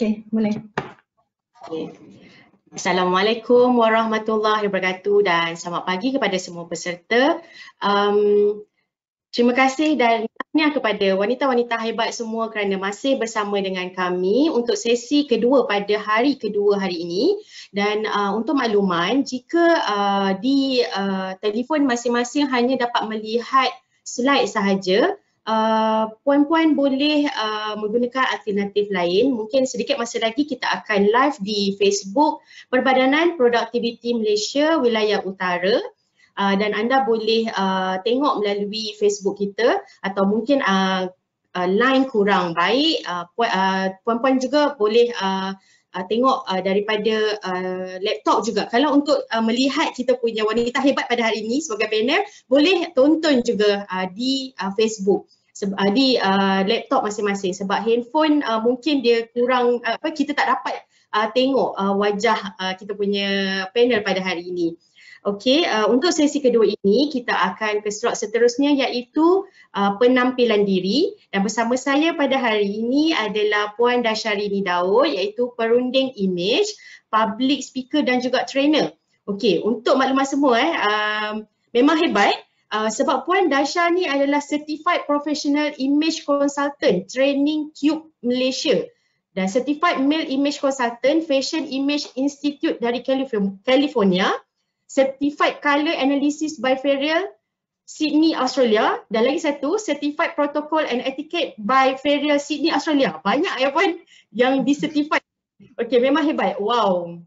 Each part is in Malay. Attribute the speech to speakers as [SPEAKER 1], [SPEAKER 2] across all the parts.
[SPEAKER 1] Okey, boleh.
[SPEAKER 2] Okay. Assalamualaikum warahmatullahi wabarakatuh dan selamat pagi kepada semua peserta. Terima kasih dan tahniah kepada wanita-wanita hebat semua kerana masih bersama dengan kami untuk sesi kedua pada hari kedua hari ini. Dan untuk makluman, jika di telefon masing-masing hanya dapat melihat slide sahaja, puan-puan boleh menggunakan alternatif lain. Mungkin sedikit masa lagi kita akan live di Facebook Perbadanan Produktiviti Malaysia Wilayah Utara. Dan anda boleh tengok melalui Facebook kita atau mungkin line kurang baik, puan-puan juga boleh tengok daripada laptop juga. Kalau untuk melihat kita punya wanita hebat pada hari ini sebagai panel, boleh tonton juga di Facebook, di laptop masing-masing sebab handphone mungkin dia kurang, kita tak dapat tengok wajah kita punya panel pada hari ini. Okey, untuk sesi kedua ini kita akan ke slot seterusnya iaitu penampilan diri dan bersama saya pada hari ini adalah Puan Dasharini Daud iaitu perunding image, public speaker dan juga trainer. Okey, untuk maklumat semua memang hebat sebab Puan Dasha ni adalah Certified Professional Image Consultant Training Cube Malaysia dan Certified Male Image Consultant Fashion Image Institute dari California, Certified Colour Analysis by Ferrier Sydney, Australia dan lagi satu Certified Protocol and Etiquette by Ferrier Sydney, Australia. Banyak ya Puan yang di-certified. Okey, memang hebat. Wow.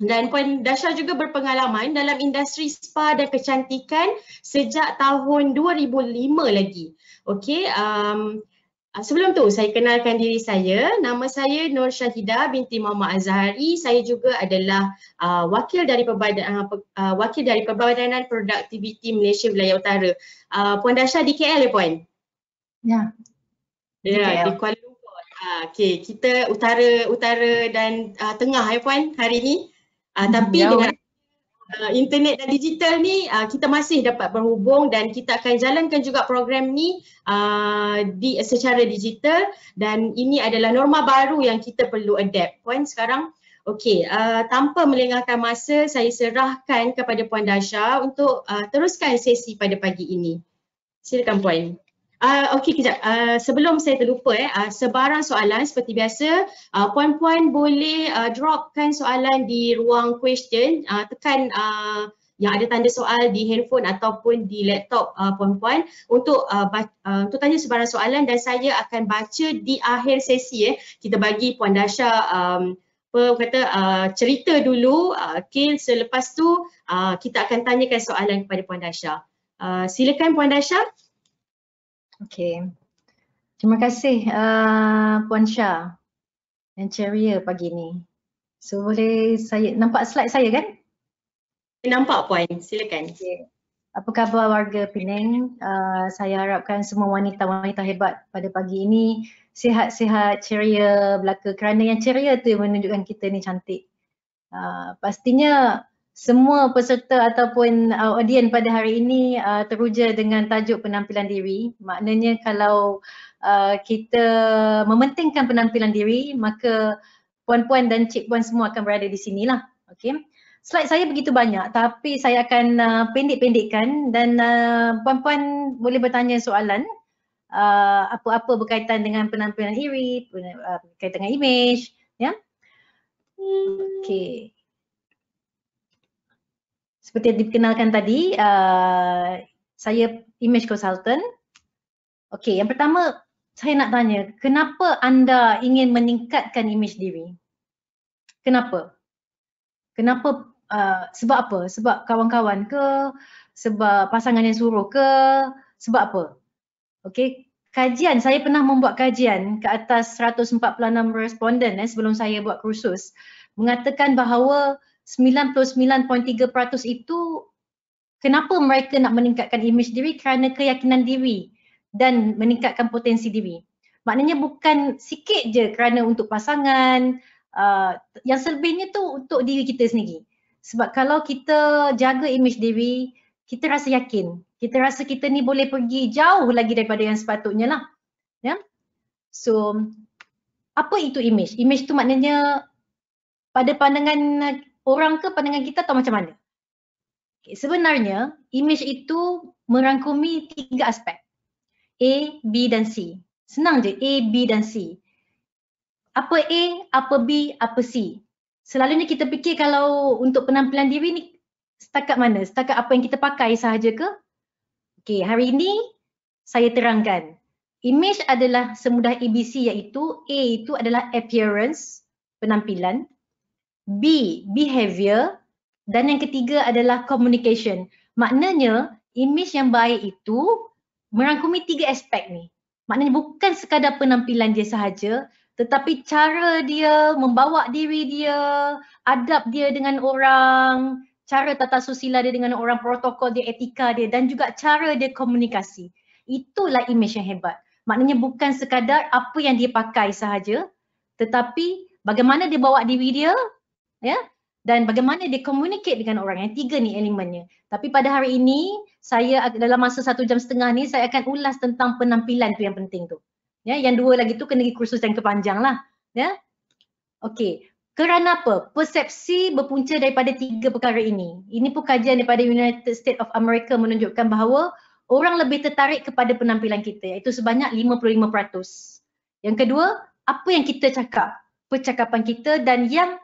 [SPEAKER 2] Dan Puan Dasha juga berpengalaman dalam industri spa dan kecantikan sejak tahun 2005 lagi. Okey, sebelum tu saya kenalkan diri saya. Nama saya Nur Syahidah binti Muhammad Azhari. Saya juga adalah wakil dari Perbadanan Produktiviti Malaysia Wilayah Utara. Puan Dasha di KL ya Puan?
[SPEAKER 1] Ya.
[SPEAKER 2] Ya, di Kuala Lumpur. Okey, kita utara dan tengah ya Puan hari ni. Tapi dengan internet dan digital ni kita masih dapat berhubung dan kita akan jalankan juga program ni secara digital dan ini adalah norma baru yang kita perlu adapt Puan sekarang. Okey, tanpa melengahkan masa saya serahkan kepada Puan Dasha untuk teruskan sesi pada pagi ini. Silakan Puan. Okey, kejap. Sebelum saya terlupa sebarang soalan seperti biasa, puan-puan boleh dropkan soalan di ruang question, tekan yang ada tanda soal di handphone ataupun di laptop puan-puan untuk tanya sebarang soalan dan saya akan baca di akhir sesi. Kita bagi Puan Dasha cerita dulu, selepas tu kita akan tanyakan soalan kepada Puan Dasha. Silakan Puan Dasha.
[SPEAKER 1] Okey. Terima kasih Puan Syah yang ceria pagi ni. So boleh saya nampak slide saya kan?
[SPEAKER 2] Nampak Puan, silakan.
[SPEAKER 1] Okay. Apa khabar warga Penang? Saya harapkan semua wanita-wanita hebat pada pagi ini sihat-sihat, ceria belaka kerana yang ceria tu menunjukkan kita ni cantik. Pastinya semua peserta ataupun audien pada hari ini teruja dengan tajuk penampilan diri. Maknanya kalau kita mementingkan penampilan diri, maka puan-puan dan cik puan semua akan berada di sinilah. Okey. Slide saya begitu banyak tapi saya akan pendek-pendekkan dan puan-puan boleh bertanya soalan apa-apa berkaitan dengan penampilan diri, berkaitan dengan image, ya. Okey. Seperti yang dikenalkan tadi, saya image consultant. Okey, yang pertama saya nak tanya, kenapa anda ingin meningkatkan image diri? Kenapa? Kenapa? Sebab apa? Sebab kawan-kawan ke? Sebab pasangan yang suruh ke? Sebab apa? Okey, kajian, saya pernah membuat kajian ke atas 146 responden sebelum saya buat kursus mengatakan bahawa 99.3% itu kenapa mereka nak meningkatkan image diri kerana keyakinan diri dan meningkatkan potensi diri. Maknanya bukan sikit je kerana untuk pasangan, yang selebihnya tu untuk diri kita sendiri. Sebab kalau kita jaga image diri, kita rasa yakin. Kita rasa kita ni boleh pergi jauh lagi daripada yang sepatutnya lah. Ya? So, Apa itu image? Image tu maknanya pada pandangan orang ke pandangan kita atau macam mana? Okay, sebenarnya image itu merangkumi 3 aspek. A, B dan C. Senang je A, B dan C. Apa A, apa B, apa C. Selalunya kita fikir kalau untuk penampilan diri ni setakat mana? Setakat apa yang kita pakai sahaja ke? Okey, hari ini saya terangkan. Image adalah semudah ABC iaitu A itu adalah appearance, penampilan, B, behavior dan yang ketiga adalah communication. Maknanya image yang baik itu merangkumi 3 aspek ni. Maknanya bukan sekadar penampilan dia sahaja tetapi cara dia membawa diri dia, adab dia dengan orang, cara tata susila dia dengan orang, protokol dia, etika dia dan juga cara dia komunikasi. Itulah image yang hebat. Maknanya bukan sekadar apa yang dia pakai sahaja tetapi bagaimana dia bawa diri dia, ya, dan bagaimana dia communicate dengan orang. Yang 3 ni elemennya. Tapi pada hari ini saya dalam masa 1 jam setengah ni saya akan ulas tentang penampilan tu yang penting tu. Ya, yang 2 lagi tu kena pergi kursus yang kepanjang lah, ya. Okey. Kerana apa? Persepsi berpunca daripada 3 perkara ini. Ini pun kajian daripada United States of America menunjukkan bahawa orang lebih tertarik kepada penampilan kita iaitu sebanyak 55%. Yang kedua, apa yang kita cakap, percakapan kita dan yang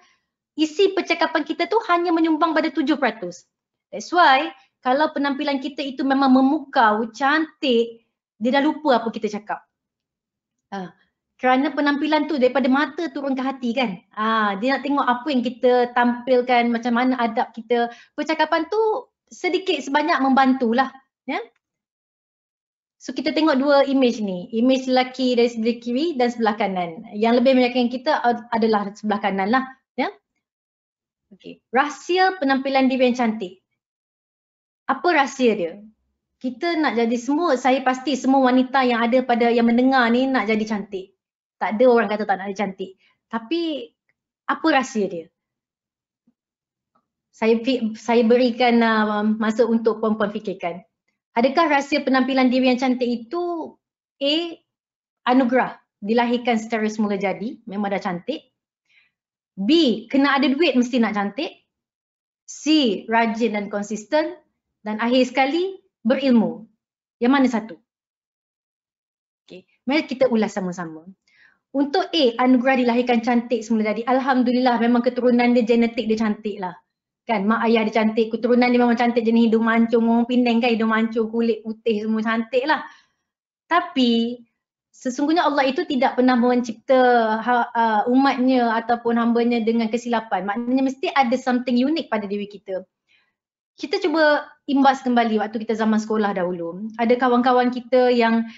[SPEAKER 1] isi percakapan kita tu hanya menyumbang pada 7%. That's why kalau penampilan kita itu memang memukau, cantik, dia dah lupa apa kita cakap. Kerana penampilan tu daripada mata turun ke hati kan. Dia nak tengok apa yang kita tampilkan, macam mana adab kita. Percakapan tu sedikit sebanyak membantulah. Ya? So kita tengok 2 image ni. Image lelaki dari sebelah kiri dan sebelah kanan. Yang lebih meyakinkan kita adalah sebelah kanan lah. Ya? Okay. Rahsia penampilan diri yang cantik. Apa rahsia dia? Kita nak jadi semua, saya pasti semua wanita yang ada pada yang mendengar ni nak jadi cantik. Tak ada orang kata tak nak jadi cantik. Tapi apa rahsia dia? Saya berikan masa untuk puan-puan fikirkan. Adakah rahsia penampilan diri yang cantik itu A, anugerah, dilahirkan secara semula jadi, memang dah cantik. B, kena ada duit mesti nak cantik. C, rajin dan konsisten. Dan akhir sekali, berilmu. Yang mana satu? Okay. Mari kita ulas sama-sama. Untuk A, anugerah dilahirkan cantik semula jadi. Alhamdulillah memang keturunan dia, genetik dia cantik lah. Kan, mak ayah dia cantik, keturunan dia memang cantik, jenis hidung mancung, orang Penang kan hidung mancung, kulit putih semua cantik lah. Tapi sesungguhnya Allah itu tidak pernah mencipta umatnya ataupun hambanya dengan kesilapan. Maknanya mesti ada something unik pada diri kita. Kita cuba imbas kembali waktu kita zaman sekolah dahulu. Ada kawan-kawan kita yang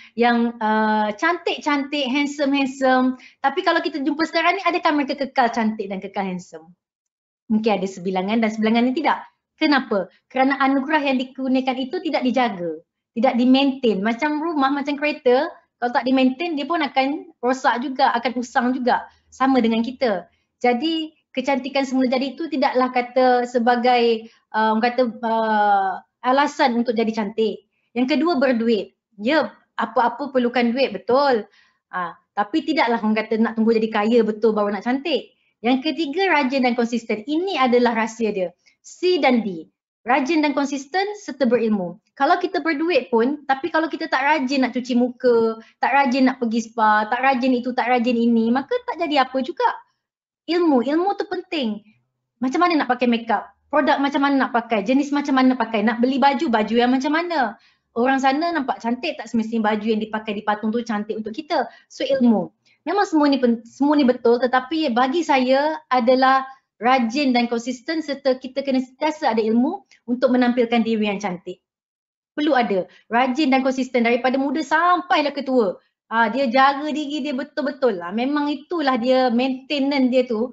[SPEAKER 1] cantik-cantik, handsome-handsome. Tapi kalau kita jumpa sekarang ni, adakah mereka kekal cantik dan kekal handsome? Mungkin ada sebilangan dan sebilangan ni tidak. Kenapa? Kerana anugerah yang dikurniakan itu tidak dijaga, tidak di-maintain. Macam rumah, macam kereta, kalau tak di-maintain dia pun akan rosak juga, akan usang juga. Sama dengan kita. Jadi kecantikan semula jadi itu tidaklah kata sebagai alasan untuk jadi cantik. Yang kedua, berduit. Ya, apa-apa perlukan duit, betul. Tapi tidaklah orang kata nak tunggu jadi kaya betul baru nak cantik. Yang ketiga, rajin dan konsisten. Ini adalah rahsia dia. C dan D. Rajin dan konsisten serta berilmu. Kalau kita berduit pun, tapi kalau kita tak rajin nak cuci muka, tak rajin nak pergi spa, tak rajin itu, tak rajin ini, maka tak jadi apa juga. Ilmu tu penting. Macam mana nak pakai makeup? Produk macam mana nak pakai? Jenis macam mana nak pakai? Nak beli baju yang macam mana? Orang sana nampak cantik, tak semestinya baju yang dipakai di patung tu cantik untuk kita. So ilmu. Memang semua ni betul, tetapi bagi saya adalah rajin dan konsisten serta kita kena sentiasa ada ilmu untuk menampilkan diri yang cantik. Perlu ada rajin dan konsisten daripada muda sampailah ke tua. Dia jaga diri dia betul-betul lah. Memang itulah dia maintenance dia tu.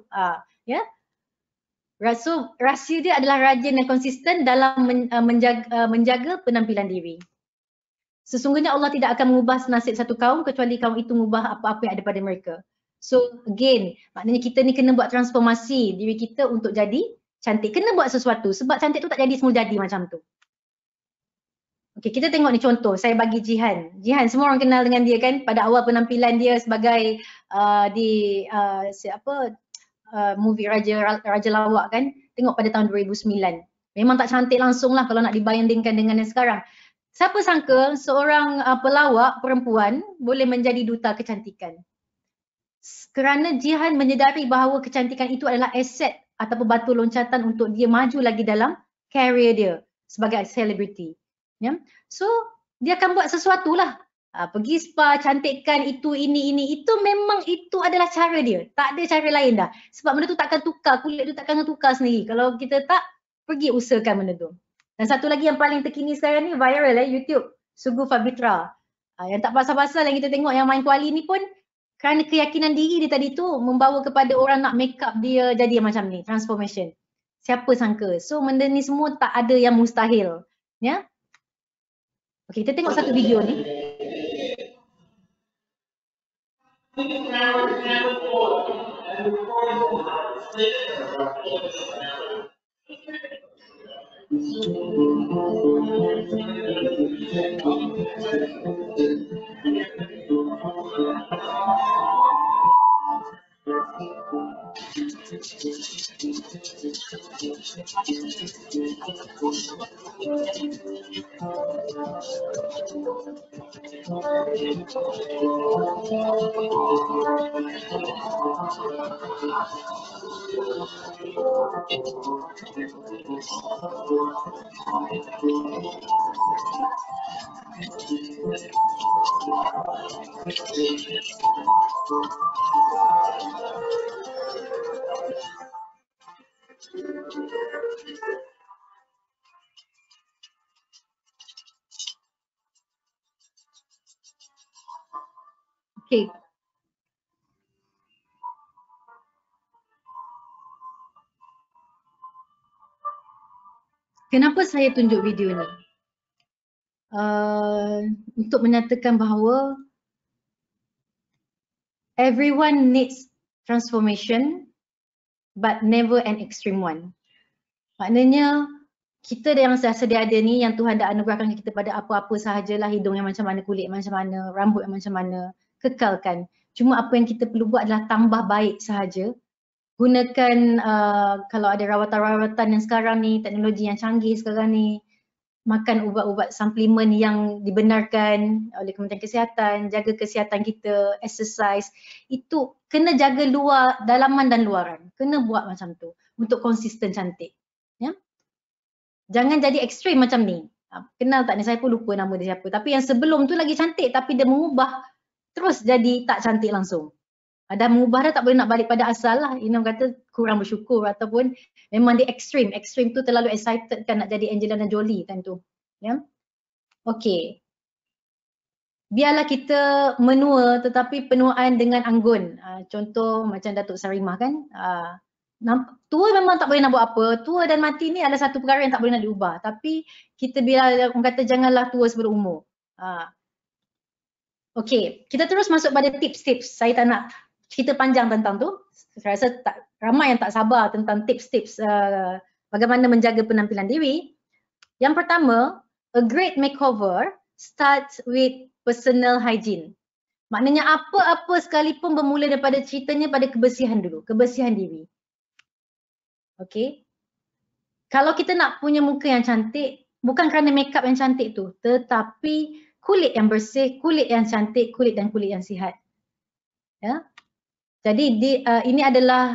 [SPEAKER 1] Ya. So rahsia dia adalah rajin dan konsisten dalam menjaga penampilan diri. Sesungguhnya Allah tidak akan mengubah nasib satu kaum kecuali kaum itu mengubah apa-apa yang ada pada mereka. So again, maknanya kita ni kena buat transformasi diri kita untuk jadi cantik. Kena buat sesuatu sebab cantik tu tak jadi semula jadi macam tu. Okay, kita tengok ni contoh, saya bagi Jihan. Jihan, semua orang kenal dengan dia kan pada awal penampilan dia sebagai movie Raja Lawak kan. Tengok pada tahun 2009. Memang tak cantik langsung lah kalau nak dibandingkan dengan yang sekarang. Siapa sangka seorang pelawak perempuan boleh menjadi duta kecantikan. Kerana Jihan menyedari bahawa kecantikan itu adalah aset ataupun batu loncatan untuk dia maju lagi dalam career dia sebagai selebriti. Ya. So, dia akan buat sesuatu lah. Pergi spa, cantikkan itu, ini, itu memang itu adalah cara dia. Tak ada cara lain dah. Sebab benda tu takkan tukar, kulit tu takkan tukar sendiri. Kalau kita tak, pergi usahakan benda tu. Dan satu lagi yang paling terkini sekarang ni, viral YouTube. Sugu Fabitra. Yang tak pasal-pasal yang kita tengok yang main kuali ni pun, kerana keyakinan diri dia tadi tu membawa kepada orang nak make up dia jadi macam ni, transformation. Siapa sangka? So benda ni semua tak ada yang mustahil. Ya. Okey, kita tengok satu video ni. Okay. Kenapa saya tunjuk video ni? Untuk menyatakan bahawa everyone needs transformation but never an extreme one. Maknanya kita yang sedia ada ni, yang Tuhan dah anugerahkan kita pada apa-apa sahajalah, hidung yang macam mana, kulit macam mana, rambut yang macam mana, kekalkan. Cuma apa yang kita perlu buat adalah tambah baik sahaja. Gunakan kalau ada rawatan-rawatan yang sekarang ni, teknologi yang canggih sekarang ni, makan ubat-ubat suplemen yang dibenarkan oleh Kementerian Kesihatan, jaga kesihatan kita, exercise. Itu kena jaga luar, dalaman dan luaran. Kena buat macam tu untuk konsisten cantik. Ya? Jangan jadi ekstrim macam ni. Kenal tak ni? Saya pun lupa nama dia siapa. Tapi yang sebelum tu lagi cantik tapi dia mengubah terus jadi tak cantik langsung. Dah mengubah dah, tak boleh nak balik pada asal lah. Inam kata kurang bersyukur ataupun memang dia ekstrim. Ekstrim tu terlalu excited kan nak jadi Angelina Jolie kan tu. Ya. Okey. Biarlah kita menua tetapi penuaan dengan anggun. Contoh macam Datuk Sarimah kan. Tua memang tak boleh nak buat apa. Tua dan mati ni adalah satu perkara yang tak boleh nak diubah. Tapi kita bila orang kata janganlah tua sebelum umur. Okey, kita terus masuk pada tips-tips. Saya tak nak cerita panjang tentang tu. Saya rasa ramai yang tak sabar tentang tips-tips bagaimana menjaga penampilan diri. Yang pertama, a great makeover starts with personal hygiene. Maknanya apa-apa sekalipun bermula daripada ceritanya pada kebersihan dulu, kebersihan diri. Okey. Kalau kita nak punya muka yang cantik, bukan kerana makeup yang cantik tu, tetapi kulit yang bersih, kulit yang cantik, kulit dan kulit yang sihat. Ya. Jadi ini adalah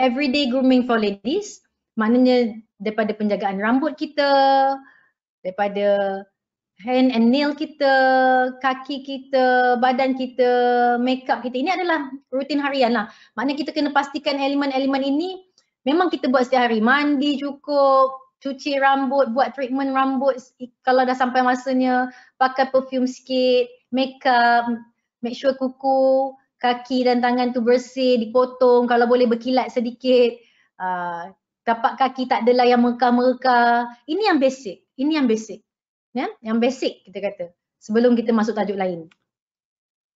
[SPEAKER 1] everyday grooming for ladies. Maknanya daripada penjagaan rambut kita, daripada hand and nail kita, kaki kita, badan kita, makeup kita. Ini adalah rutin harian lah. Maknanya kita kena pastikan elemen-elemen ini memang kita buat setiap hari. Mandi cukup, cuci rambut, buat treatment rambut kalau dah sampai masanya, pakai perfume sikit, makeup, make sure kuku, kaki dan tangan tu bersih, dipotong, kalau boleh berkilat sedikit. Tapak kaki tak adalah yang mereka-mereka. Ini yang basic, ini yang basic. Ya? Yang basic kita kata sebelum kita masuk tajuk lain.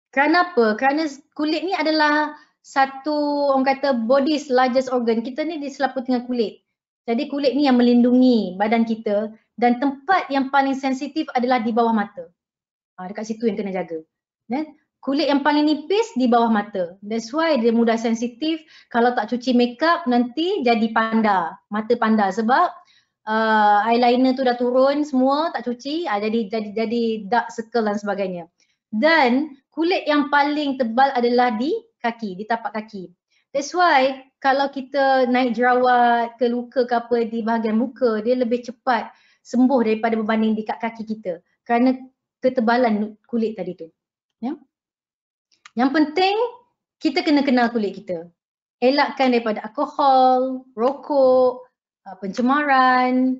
[SPEAKER 1] Kerana apa? Kerana kulit ni adalah satu, orang kata body's largest organ. Kita ni diselaputi dengan kulit. Jadi kulit ni yang melindungi badan kita dan tempat yang paling sensitif adalah di bawah mata. Dekat situ yang kena jaga. Kulit yang paling nipis di bawah mata. That's why dia mudah sensitif. Kalau tak cuci makeup nanti jadi panda, mata panda sebab eyeliner tu dah turun semua, tak cuci, jadi dark circle dan sebagainya. Dan kulit yang paling tebal adalah di kaki, di tapak kaki. That's why kalau kita naik jerawat ke luka ke apa di bahagian muka, dia lebih cepat sembuh daripada berbanding di kaki kita kerana ketebalan kulit tadi tu. Ya. Yang penting kita kena kenal kulit kita. Elakkan daripada alkohol, rokok, pencemaran,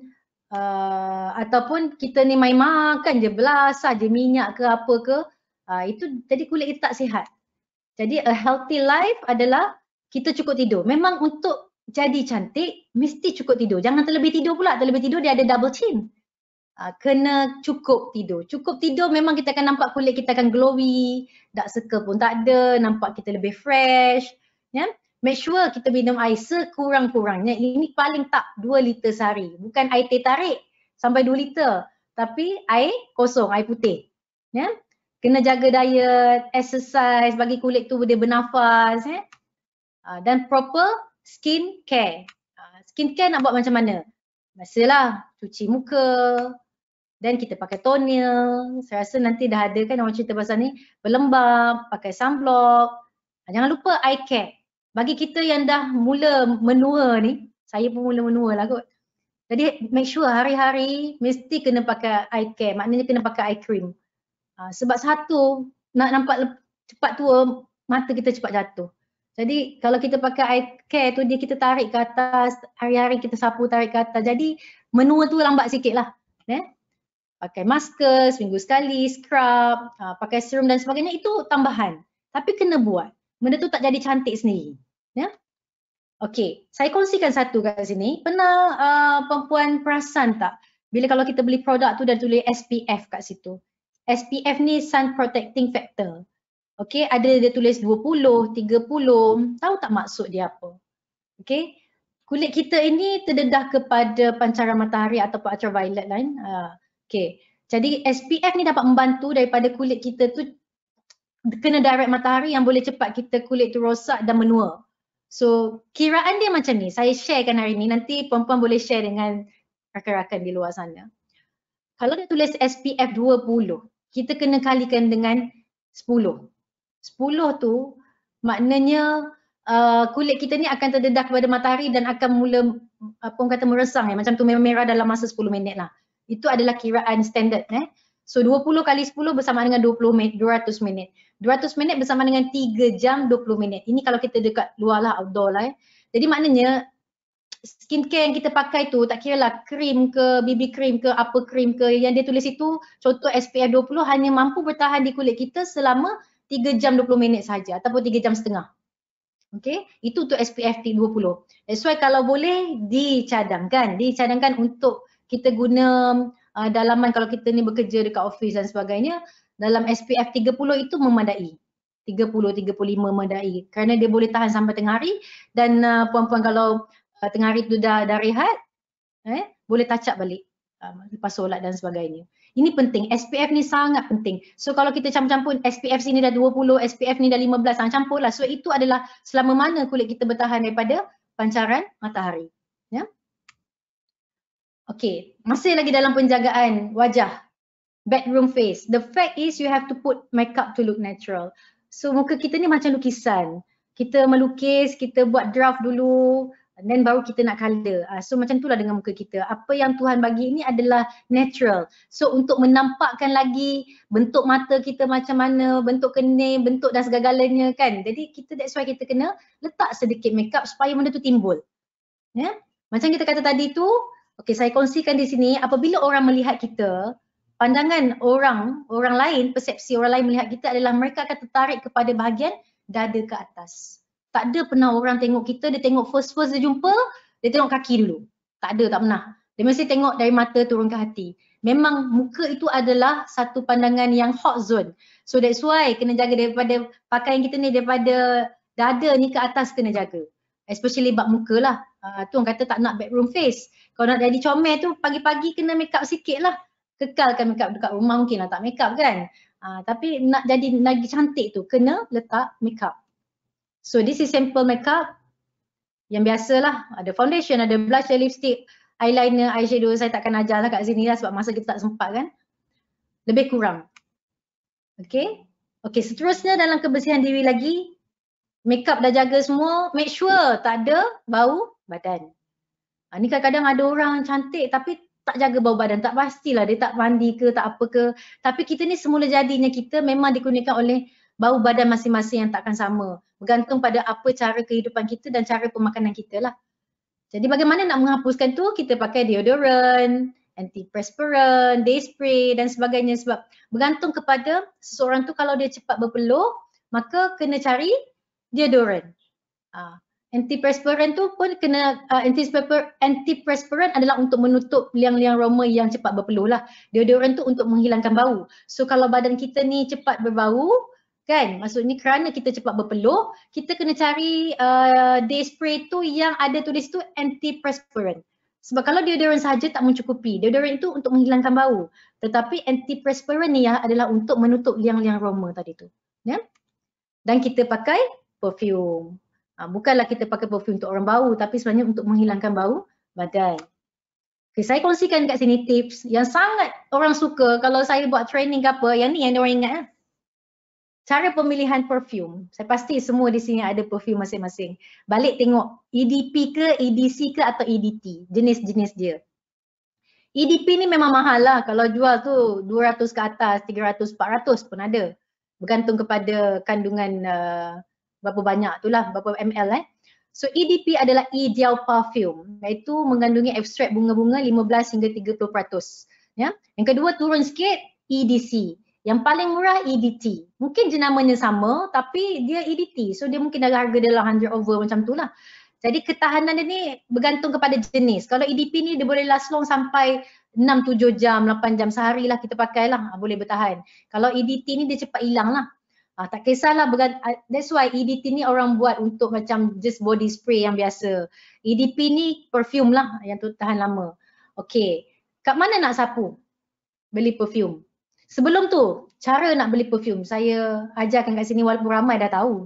[SPEAKER 1] ataupun kita ni main makan je, belasah je minyak ke apa ke, itu jadi kulit kita tak sihat. Jadi a healthy life adalah kita cukup tidur. Memang untuk jadi cantik mesti cukup tidur. Jangan terlebih tidur pula. Terlebih tidur dia ada double chin. Kena cukup tidur. Cukup tidur memang kita akan nampak kulit kita akan glowy, dark circle pun tak ada, nampak kita lebih fresh. Ya? Make sure kita minum air sekurang-kurangnya. Ini paling tak 2 liter sehari. Bukan air teh tarik sampai 2 liter. Tapi air kosong, air putih. Ya? Kena jaga diet, exercise, bagi kulit tu dia bernafas. Ya? Dan proper skin care. Skin care nak buat macam mana? Biasalah, cuci muka, dan kita pakai toner. Saya rasa nanti dah ada kan orang cerita pasal ni, berlembab, pakai sunblock. Jangan lupa eye care. Bagi kita yang dah mula menua ni, saya pun mula menua lah kot. Jadi make sure hari-hari mesti kena pakai eye care, maknanya kena pakai eye cream. Sebab satu, nak nampak cepat tua, mata kita cepat jatuh. Jadi kalau kita pakai eye care tu, dia kita tarik ke atas, hari-hari kita sapu tarik ke atas. Jadi menua tu lambat sikit lah. Pakai masker seminggu sekali, scrub, pakai serum dan sebagainya, itu tambahan. Tapi kena buat. Benda tu tak jadi cantik sendiri. Ya? Okey, saya kongsikan satu kat sini. Pernah perempuan perasan tak? Bila kalau kita beli produk tu dah tulis SPF kat situ. SPF ni Sun Protecting Factor. Okey, ada dia tulis 20, 30, tahu tak maksud dia apa? Okey, kulit kita ini terdedah kepada pancaran matahari ataupun ultraviolet lain. Okey, jadi SPF ni dapat membantu daripada kulit kita tu kena direct matahari yang boleh cepat kita kulit tu rosak dan menua. So, kiraan dia macam ni. Saya sharekan hari ni, nanti perempuan boleh share dengan rakan-rakan di luar sana. Kalau dia tulis SPF 20, kita kena kalikan dengan 10. 10 tu maknanya kulit kita ni akan terdedah kepada matahari dan akan mula apa orang kata meresang macam tu merah dalam masa 10 minit lah. Itu adalah kiraan standard. So 20 kali 10 bersama dengan 20 minit, 200 minit. 200 minit bersama dengan 3 jam 20 minit. Ini kalau kita dekat luar lah, outdoor lah. Jadi maknanya skincare yang kita pakai tu tak kira lah krim ke, BB cream ke, apa krim ke yang dia tulis itu, contoh SPF 20 hanya mampu bertahan di kulit kita selama 3 jam 20 minit sahaja ataupun 3 jam setengah. Okay, itu untuk SPF 20. That's why kalau boleh dicadangkan untuk kita guna dalaman kalau kita ni bekerja dekat office dan sebagainya, dalam SPF 30 itu memadai. 30-35 memadai kerana dia boleh tahan sampai tengah hari dan puan-puan kalau tengah hari tu dah rehat, boleh touch up balik lepas solat dan sebagainya. Ini penting, SPF ni sangat penting. So kalau kita campur-campur SPF sini dah 20, SPF ni dah 15, campurlah. So itu adalah selama mana kulit kita bertahan daripada pancaran matahari. Ya. Okay, masih lagi dalam penjagaan wajah, bedroom face. The fact is you have to put makeup to look natural. So muka kita ni macam lukisan. Kita melukis, kita buat draft dulu, dan baru kita nak colour. So macam itulah dengan muka kita. Apa yang Tuhan bagi ini adalah natural. So untuk menampakkan lagi bentuk mata kita macam mana, bentuk kening, bentuk dan segala-galanya kan. Jadi kita that's why kita kena letak sedikit makeup supaya benda tu timbul. Ya? Macam kita kata tadi tu, okay, saya kongsikan di sini, apabila orang melihat kita, pandangan orang lain, persepsi orang lain melihat kita adalah mereka akan tertarik kepada bahagian dada ke atas. Tak ada pernah orang tengok kita, dia tengok first dia jumpa, dia tengok kaki dulu. Tak ada, tak pernah. Dia mesti tengok dari mata turun ke hati. Memang muka itu adalah satu pandangan yang hot zone. So that's why kena jaga daripada pakaian kita ni, daripada dada ni ke atas kena jaga. Especially bab muka lah. Tu orang kata tak nak bedroom face. Kalau nak jadi comel tu pagi-pagi kena make up sikit lah. Kekalkan make up dekat rumah mungkin lah tak make up kan. Tapi nak jadi lagi cantik tu kena letak make up. So this is simple make up yang biasalah. Ada foundation, ada blush, ada lipstick, eyeliner, eyeshadow. Saya takkan ajar lah kat sini lah sebab masa kita tak sempat kan. Lebih kurang. Okay. Okay, seterusnya dalam kebersihan diri lagi, makeup dah jaga semua, make sure tak ada bau badan. Ni kadang-kadang ada orang cantik tapi tak jaga bau badan, tak pastilah dia tak mandi ke, tak apa ke. Tapi kita ni semula jadinya kita memang dikurniakan oleh bau badan masing-masing yang takkan sama. Bergantung pada apa cara kehidupan kita dan cara pemakanan kita lah. Jadi bagaimana nak menghapuskan tu? Kita pakai deodorant, antiperspirant, day spray dan sebagainya sebab bergantung kepada seseorang tu kalau dia cepat berpeluh, maka kena cari deodorant. Antiperspirant tu pun kena, antiperspirant adalah untuk menutup liang-liang roma yang cepat berpeluh lah. Deodorant tu untuk menghilangkan bau. So kalau badan kita ni cepat berbau, kan, maksudnya kerana kita cepat berpeluh, kita kena cari day spray tu yang ada tulis tu antiperspirant. Sebab kalau deodorant saja tak mencukupi. Deodorant itu untuk menghilangkan bau. Tetapi antiperspirant ni adalah untuk menutup liang-liang roma tadi tu. Ya? Dan kita pakai perfume. Bukanlah kita pakai perfume untuk orang bau, tapi sebenarnya untuk menghilangkan bau badan. Okay, saya kongsikan kat sini tips yang sangat orang suka kalau saya buat training ke apa, yang ni yang orang ingat lah. Cara pemilihan perfume. Saya pasti semua di sini ada perfume masing-masing. Balik tengok EDP ke, EDC ke atau EDT. Jenis-jenis dia. EDP ni memang mahal lah. Kalau jual tu 200 ke atas, 300, 400 pun ada. Bergantung kepada kandungan berapa banyak tu lah, berapa ml . So EDP adalah ideal perfume. Iaitu mengandungi ekstrak bunga-bunga 15 hingga 30%. Ya. Yang kedua turun sikit, EDC. Yang paling murah EDT. Mungkin jenamanya sama tapi dia EDT. So dia mungkin ada harga dalam 100 over macam tu lah. Jadi ketahanan dia ni bergantung kepada jenis. Kalau EDP ni dia boleh last long sampai 6-7 jam, 8 jam sehari lah kita pakai lah. Boleh bertahan. Kalau EDT ni dia cepat hilang lah. Tak kisahlah. That's why EDT ni orang buat untuk macam just body spray yang biasa. EDP ni perfume lah yang tu tahan lama. Okay. Kat mana nak sapu? Beli perfume. Sebelum tu, cara nak beli perfume, saya ajarkan kat sini walaupun ramai dah tahu.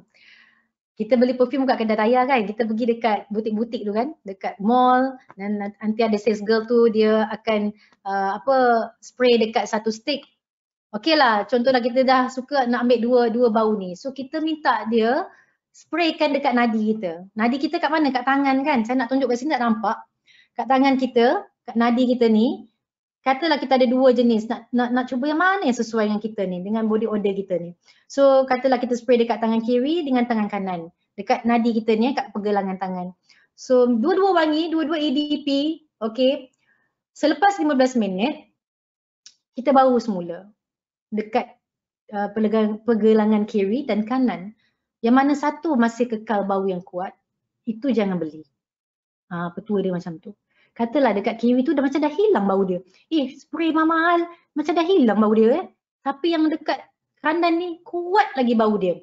[SPEAKER 1] Kita beli perfume kat kedai raya kan, kita pergi dekat butik-butik tu kan, dekat mall dan nanti ada sales girl tu dia akan spray dekat satu stick. Okey lah, contohlah kita dah suka nak ambil dua bau ni. So kita minta dia spraykan dekat nadi kita. Nadi kita kat mana? Kat tangan kan? Saya nak tunjuk kat sini tak nampak. Kat tangan kita, kat nadi kita ni, katalah kita ada dua jenis, nak cuba yang mana yang sesuai dengan kita ni, dengan body odor kita ni. So katalah kita spray dekat tangan kiri dengan tangan kanan, dekat nadi kita ni, kat pergelangan tangan. So dua-dua wangi, dua-dua EDP, okay. Selepas 15 minit, kita bau semula dekat pergelangan kiri dan kanan. Yang mana satu masih kekal bau yang kuat, itu jangan beli. Petua dia macam tu. Katalah dekat kiri tu dah macam dah hilang bau dia. Spray mahal macam dah hilang bau dia . Tapi yang dekat kanan ni kuat lagi bau dia.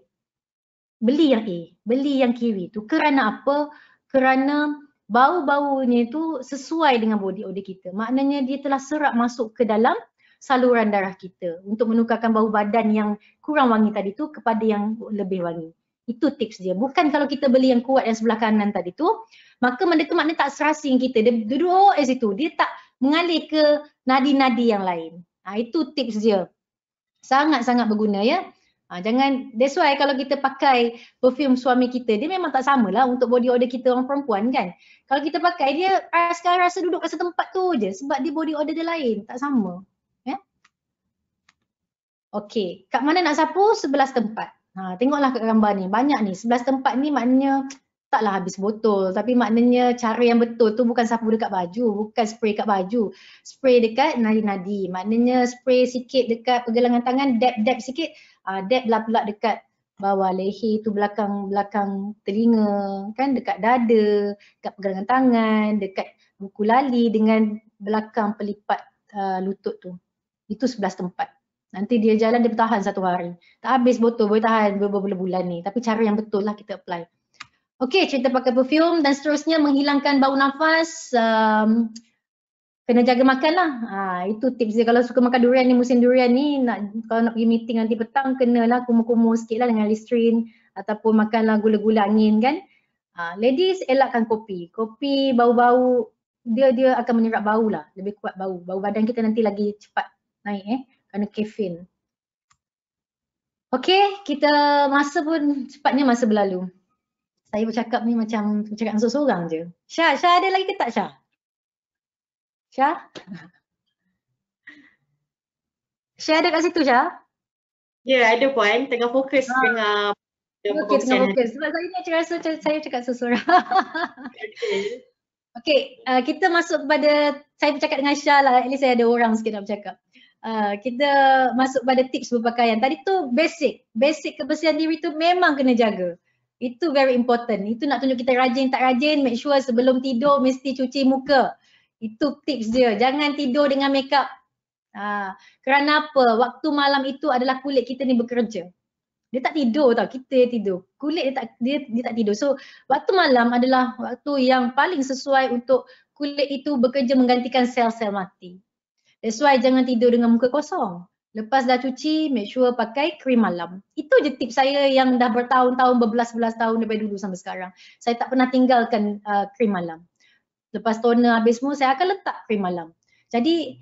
[SPEAKER 1] Beli yang beli yang kiri tu. Kerana apa? Kerana bau-baunya tu sesuai dengan body odor kita. Maknanya dia telah serap masuk ke dalam saluran darah kita untuk menukarkan bau badan yang kurang wangi tadi tu kepada yang lebih wangi. Itu tips dia. Bukan kalau kita beli yang kuat yang sebelah kanan tadi tu, maka benda tu maknanya tak serasing kita. Dia duduk di situ. Dia tak mengalir ke nadi-nadi yang lain. Itu tips dia. Sangat-sangat berguna ya. Jangan, that's why kalau kita pakai perfume suami kita, dia memang tak samalah untuk body odor kita orang perempuan kan. Kalau kita pakai dia sekarang rasa duduk kat setempat tu je sebab dia body odor dia lain. Tak sama. Ya? Okey, kat mana nak sapu? 11 tempat. Tengoklah kat gambar ni, banyak ni. 11 tempat ni maknanya taklah habis botol. Tapi maknanya cara yang betul tu bukan sapu dekat baju, bukan spray kat baju. Spray dekat nadi-nadi. Maknanya spray sikit dekat pergelangan tangan, dab sikit. Dab pula dekat bawah leher tu, belakang telinga, kan, dekat dada, dekat pergelangan tangan, dekat buku lali dengan belakang pelipat lutut tu. Itu 11 tempat. Nanti dia jalan, dia bertahan 1 hari. Tak habis botol, boleh tahan berbulan-bulan ni. Tapi cara yang betul lah kita apply. Okey, cerita pakai perfume dan seterusnya menghilangkan bau nafas. Kena jaga makan lah. Itu tips dia. Kalau suka makan durian ni, musim durian ni, kalau nak pergi meeting nanti petang, kenalah kumur-kumur sikit lah dengan Listerine ataupun makanlah gula-gula angin kan. Ladies, elakkan kopi. Kopi bau-bau, dia akan menyerap bau lah. Lebih kuat bau. Bau badan kita nanti lagi cepat naik kerana kafein. Okey, kita masa pun cepatnya masa berlalu. Saya bercakap ni macam bercakap seorang-seorang je. Syah ada lagi ke tak Syah? Syah? Syah ada kat situ Syah?
[SPEAKER 2] Ya, ada Puan. Tengah fokus dengar
[SPEAKER 1] Okey, tengah fokus. Sebab saya ni rasa saya cakap seorang. Okey, kita masuk kepada, saya bercakap dengan Syah lah, at least saya ada orang sikit nak bercakap. Kita masuk pada tips berpakaian. Tadi tu basic kebersihan diri tu memang kena jaga. Itu very important. Itu nak tunjuk kita rajin tak rajin, make sure sebelum tidur mesti cuci muka. Itu tips dia. Jangan tidur dengan makeup. Kerana apa? Waktu malam itu adalah kulit kita ni bekerja. Dia tak tidur tau, kita tidur. Kulit dia tak tidur. So, waktu malam adalah waktu yang paling sesuai untuk kulit itu bekerja menggantikan sel-sel mati. That's why jangan tidur dengan muka kosong. Lepas dah cuci, make sure pakai krim malam. Itu je tips saya yang dah bertahun-tahun, berbelas-belas tahun daripada dulu sampai sekarang. Saya tak pernah tinggalkan krim malam. Lepas toner habis semua, saya akan letak krim malam. Jadi,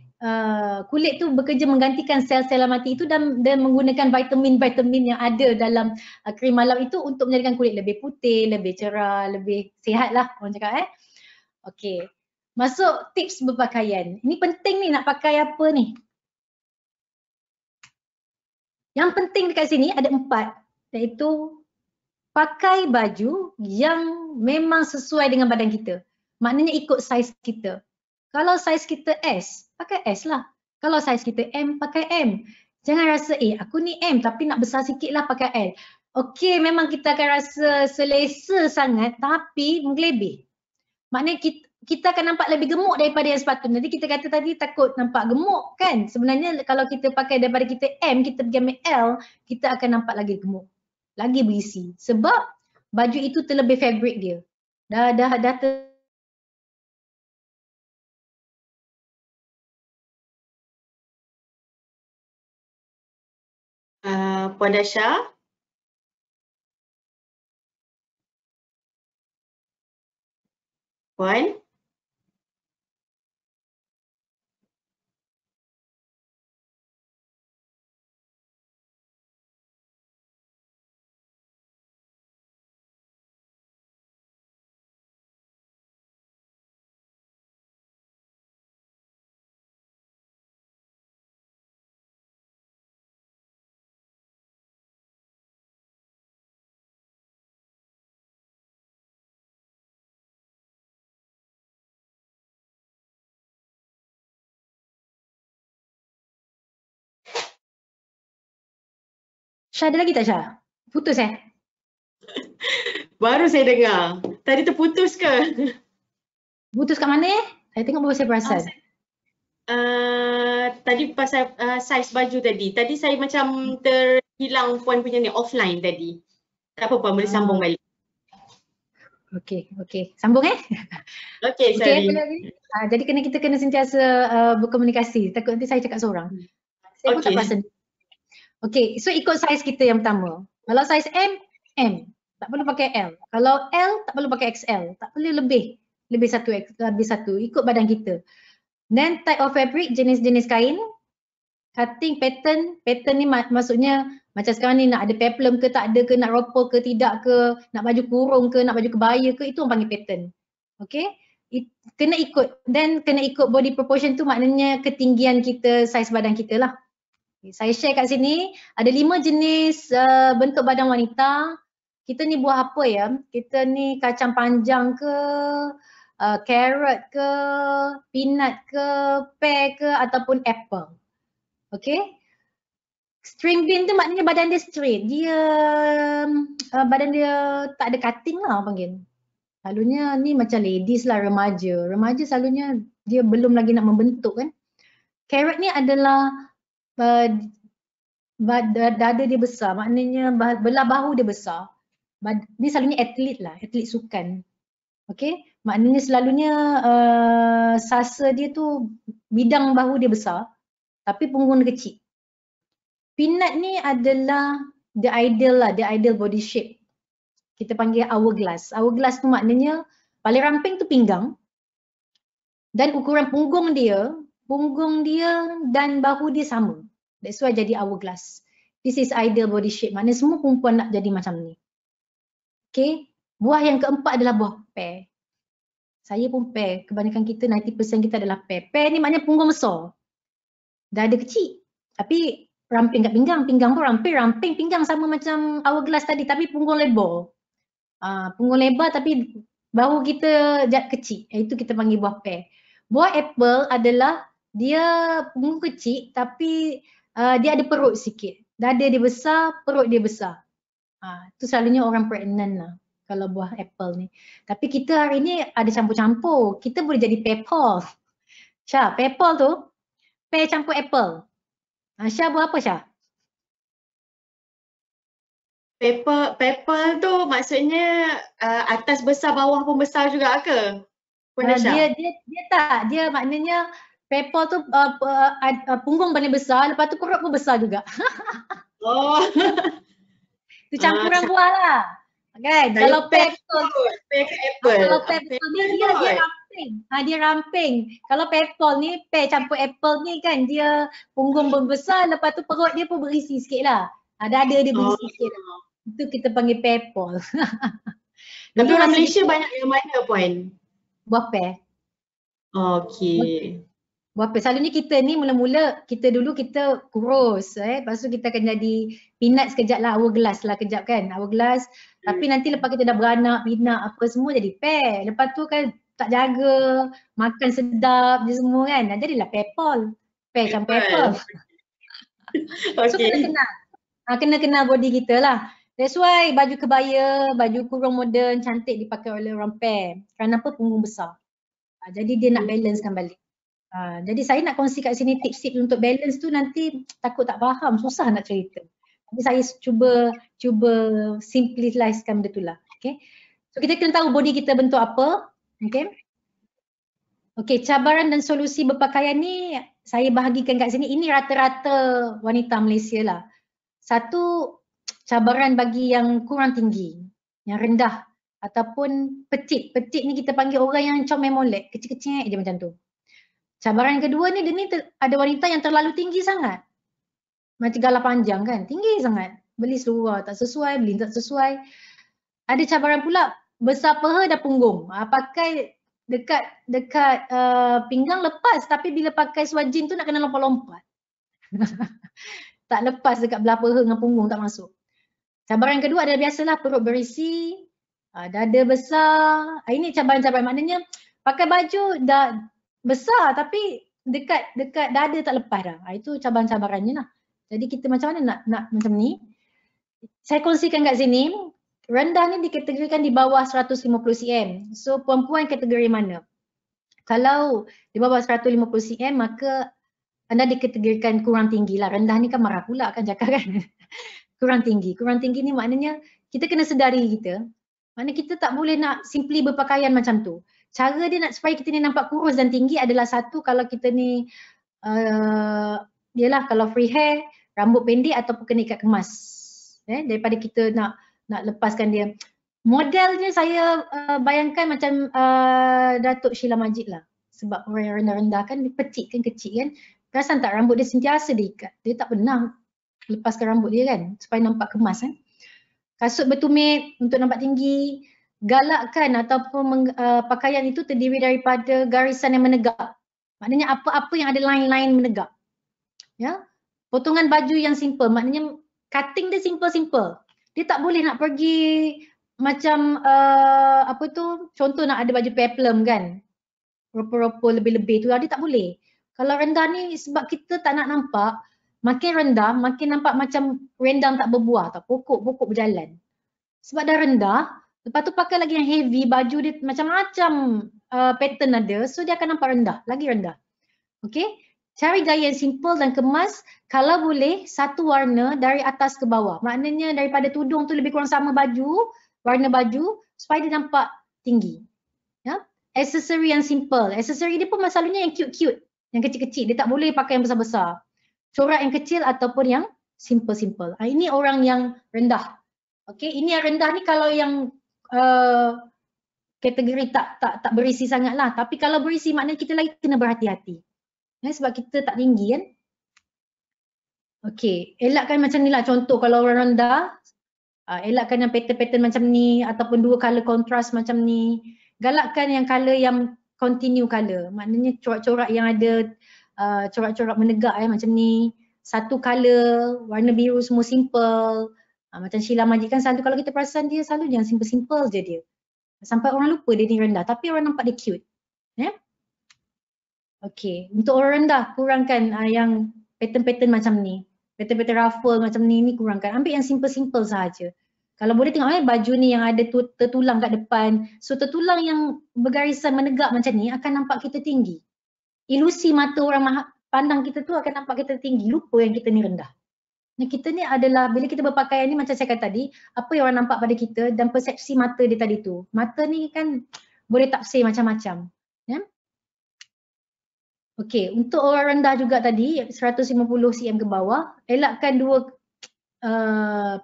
[SPEAKER 1] kulit tu bekerja menggantikan sel-sel mati itu dan menggunakan vitamin-vitamin yang ada dalam krim malam itu untuk menjadikan kulit lebih putih, lebih cerah, lebih sihat lah orang cakap Okey, masuk tips berpakaian. Ini penting ni nak pakai apa ni. Yang penting dekat sini ada 4, iaitu pakai baju yang memang sesuai dengan badan kita. Maknanya ikut saiz kita. Kalau saiz kita S, pakai S lah. Kalau saiz kita M, pakai M. Jangan rasa, aku ni M tapi nak besar sikit lah pakai L. Okey, memang kita akan rasa selesa sangat tapi mengelebih. Maknanya kita akan nampak lebih gemuk daripada yang sepatutnya. Jadi kita kata tadi takut nampak gemuk kan. Sebenarnya kalau kita pakai daripada kita M, kita pergi ambil L, kita akan nampak lagi gemuk. Lagi berisi. Sebab baju itu terlebih fabric dia. Dah
[SPEAKER 2] Puan Dasha. Puan.
[SPEAKER 1] Syah ada lagi tak Syah? Putus
[SPEAKER 2] Baru saya dengar. Tadi terputus ke?
[SPEAKER 1] Putus kat mana Saya tengok baru saya perasan.
[SPEAKER 2] Tadi pasal saiz baju tadi. Tadi saya macam terhilang Puan punya ni offline tadi. Tak apa Puan, boleh sambung balik.
[SPEAKER 1] Okey. Sambung
[SPEAKER 2] Okey, sorry.
[SPEAKER 1] Jadi kita kena sentiasa berkomunikasi. Takut nanti saya cakap seorang. Saya pun tak perasan. Okey, so ikut saiz kita yang pertama. Kalau saiz M, tak perlu pakai L. Kalau L, tak perlu pakai XL. Tak perlu lebih satu. Ikut badan kita. Then type of fabric, jenis-jenis kain. Cutting, pattern ni maksudnya macam sekarang ni nak ada peplum ke tak ada ke, nak ropol ke tidak ke, nak baju kurung ke, nak baju kebaya ke, itu orang panggil pattern. Okay, kena ikut. Then kena ikut body proportion tu, maknanya ketinggian kita, saiz badan kita lah. Saya share kat sini, ada 5 jenis bentuk badan wanita. Kita ni buah apa ya? Kita ni kacang panjang ke, carrot ke, peanut ke, pear ke, ataupun apple. Okay. String bean tu maknanya badan dia straight. Dia badan dia tak ada cutting lah panggil. Selalunya ni macam ladies lah, remaja. Remaja selalunya dia belum lagi nak membentuk kan. Carrot ni adalah dada dia besar, maknanya belah bahu dia besar. Ni selalunya atlet lah, atlet sukan. Okay, maknanya selalunya sasa dia tu bidang bahu dia besar tapi punggung dia kecil. Peanut ni adalah the ideal body shape. Kita panggil hourglass. Hourglass tu maknanya paling ramping tu pinggang dan ukuran punggung dia dan bahu dia sama. That's why jadi hourglass. This is ideal body shape. Maknanya semua perempuan nak jadi macam ni. Okay, buah yang keempat adalah buah pear. Saya pun pear. Kebanyakan kita 90% kita adalah pear. Pear ni maknanya punggung besar. Dada kecil. Tapi ramping kat pinggang. Pinggang pun ramping. Pinggang sama macam hourglass tadi tapi punggung lebar. Punggung lebar tapi bahu kita kecil. Itu kita panggil buah pear. Buah apple adalah dia punggung kecil tapi dia ada perut sikit. Dada dia besar, perut dia besar. Itu selalunya orang pregnant lah kalau buah apple ni. Tapi kita hari ni ada campur-campur. Kita boleh jadi pepper. Syah, pepper tu, pear campur apple. Syah buah apa Syah?
[SPEAKER 2] Pepper tu maksudnya atas besar bawah pun besar juga ke?
[SPEAKER 1] Dia tak, dia maknanya pepper tu punggung paling besar, lepas tu perut pun besar juga.
[SPEAKER 2] Oh.
[SPEAKER 1] Itu campuran buah lah. Kan? Kalau pear kalau pear ni dia ramping. Dia ramping. Kalau pear ni, pear campur apple ni kan dia punggung pun besar, lepas tu perut dia pun berisi sikit lah. Dada dia berisi sikit lah. Itu kita panggil pear.
[SPEAKER 2] Tapi orang Malaysia banyak yang mana Puan?
[SPEAKER 1] Buah pear.
[SPEAKER 2] Okay.
[SPEAKER 1] Buah pear. Selalunya kita ni mula-mula kita kurus. Lepas tu kita akan jadi peanut sekejap lah, hourglass lah kejap kan. Hourglass. Tapi nanti lepas kita dah beranak, pinak apa semua jadi pear. Lepas tu kan tak jaga, makan sedap je semua kan. Jadilah pepol. Pear campur apple. So kena kenal body kita lah. That's why baju kebaya, baju kurung moden cantik dipakai oleh orang pear. Kenapa? Punggung besar. Jadi dia nak balancekan balik. Jadi saya nak kongsi kat sini tips-tips untuk balance tu, nanti takut tak faham, susah nak cerita. Tapi saya cuba simplifiekan benda tu lah. Okay. So kita kena tahu body kita bentuk apa. Okay, cabaran dan solusi berpakaian ni saya bahagikan kat sini. Ini rata-rata wanita Malaysia lah. Satu, cabaran bagi yang kurang tinggi, yang rendah ataupun petit. Petit ni kita panggil orang yang comel molek, kecil-kecil je macam tu. Cabaran kedua ni, dia ni ada wanita yang terlalu tinggi sangat. Macam galah panjang kan, tinggi sangat. Beli seluar tak sesuai, beli tak sesuai. Ada cabaran pula besar paha dan punggung. Pakai dekat pinggang lepas, tapi bila pakai seluar jean tu nak kena lompat-lompat. Tak lepas dekat belah paha dengan punggung tak masuk. Cabaran kedua adalah biasalah perut berisi, dada besar. Ini cabaran-cabaran, maknanya pakai baju dah besar tapi dekat dada tak lepas dah. Itu cabaran-cabarannya lah. Jadi kita macam mana nak macam ni? Saya kongsikan kat sini, rendah ni dikategorikan di bawah 150 cm. So perempuan kategori mana? Kalau di bawah 150 cm maka anda dikategorikan kurang tinggi lah. Rendah ni kan marah pula kan cakap kan. Kurang tinggi. Kurang tinggi ni maknanya kita kena sedari kita. Maknanya kita tak boleh nak simply berpakaian macam tu. Cara dia nak supaya kita ni nampak kurus dan tinggi adalah satu, kalau kita ni ialah kalau free hair, rambut pendek ataupun kena ikat kemas. Daripada kita nak lepaskan dia. Modelnya saya bayangkan macam Datuk Sheila Majid lah. Sebab orang yang rendah-rendah kan dia petit kan, kecil kan. Perasan tak rambut dia sentiasa diikat. Dia tak pernah lepaskan rambut dia kan supaya nampak kemas kan. Kasut bertumit untuk nampak tinggi. Galakkan ataupun pakaian itu terdiri daripada garisan yang menegak. Maknanya apa-apa yang ada line-line menegak. Ya. Potongan baju yang simple, maknanya cutting dia simple-simple. Dia tak boleh nak pergi macam contoh nak ada baju peplum kan. Ropo-ropo lebih-lebih tu, dia tak boleh. Kalau rendah ni sebab kita tak nak nampak, makin rendah makin nampak macam rendang tak berbuah tau, pokok berjalan. Sebab dah rendah, lepas tu pakai lagi yang heavy, baju dia macam-macam pattern ada, so dia akan nampak rendah, lagi rendah. Okay, cari gaya yang simple dan kemas, kalau boleh satu warna dari atas ke bawah. Maknanya daripada tudung tu lebih kurang sama baju, warna baju supaya dia nampak tinggi. Ya. Aksesori yang simple. Aksesori dia pun selalunya yang cute-cute, yang kecil-kecil. Dia tak boleh pakai yang besar-besar. Corak yang kecil ataupun yang simple-simple. Ini orang yang rendah. Okey, ini yang rendah ni kalau yang kategori tak berisi sangat lah. Tapi kalau berisi maknanya kita lagi kena berhati-hati. Sebab kita tak tinggi kan. Okey, elakkan macam ni lah contoh kalau orang rendah. Elakkan yang pattern-pattern macam ni ataupun dua colour kontras macam ni. Galakkan yang colour yang continue colour. Maknanya corak-corak yang ada corak-corak menegak macam ni. Satu colour, warna biru semua simple. Macam Sheila Majid kan selalu kalau kita perasan dia selalu yang simple-simple je dia. Sampai orang lupa dia ni rendah tapi orang nampak dia cute. Okey, untuk orang rendah kurangkan yang pattern-pattern macam ni. Pattern-pattern ruffle macam ni kurangkan. Ambil yang simple-simple sahaja. Kalau boleh tengok baju ni yang ada tertulang kat depan. So tertulang yang bergarisan menegak macam ni akan nampak kita tinggi. Ilusi mata orang pandang kita tu akan nampak kita tinggi. Lupa yang kita ni rendah. Kita ni adalah bila kita berpakaian ni macam saya kata tadi, apa yang orang nampak pada kita dan persepsi mata dia tadi tu. Mata ni kan boleh tafsir macam-macam. Okey, untuk orang rendah juga tadi 150 cm ke bawah, elakkan dua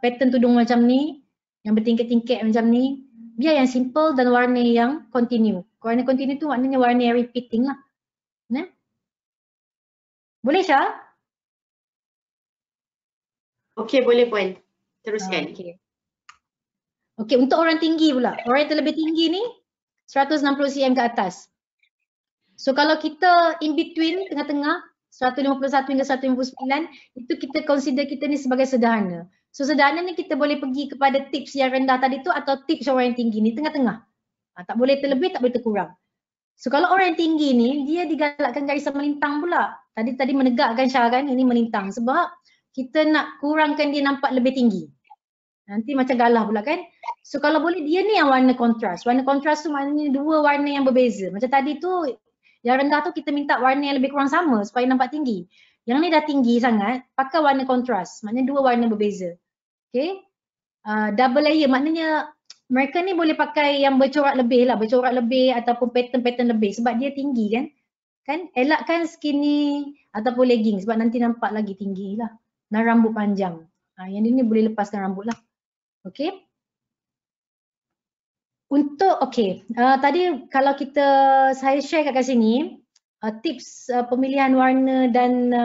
[SPEAKER 1] pattern tudung macam ni, yang bertingkat-tingkat macam ni. Biar yang simple dan warna yang continue. Warna continue tu maknanya warna yang repeating lah. Boleh Syah?
[SPEAKER 2] Okey, boleh Puan. Teruskan.
[SPEAKER 1] Okey, untuk orang tinggi pula. Orang yang terlebih tinggi ni 160 cm ke atas. So kalau kita in between, tengah-tengah, 151 hingga 159, itu kita consider kita ni sebagai sederhana. So sederhana ni kita boleh pergi kepada tips yang rendah tadi tu atau tips orang yang tinggi ni, tengah-tengah. Tak boleh terlebih, tak boleh terkurang. So kalau orang yang tinggi ni, dia digalakkan garisan melintang pula. Tadi menegakkan Syah kan, ini melintang. Sebab kita nak kurangkan dia nampak lebih tinggi. Nanti macam galah pula kan. So kalau boleh dia ni yang warna kontras. Warna kontras tu maknanya dua warna yang berbeza. Macam tadi tu yang rendah tu kita minta warna yang lebih kurang sama supaya nampak tinggi. Yang ni dah tinggi sangat, pakai warna kontras. Maknanya dua warna berbeza. Okay. Double layer maknanya mereka ni boleh pakai yang bercorak lebih lah. Bercorak lebih ataupun pattern-pattern lebih sebab dia tinggi kan. Elakkan skinny ataupun legging sebab nanti nampak lagi tinggi lah. Dan rambut panjang. Yang ni boleh lepaskan rambut lah. Okay. Tadi kalau saya share kat sini tips pemilihan warna dan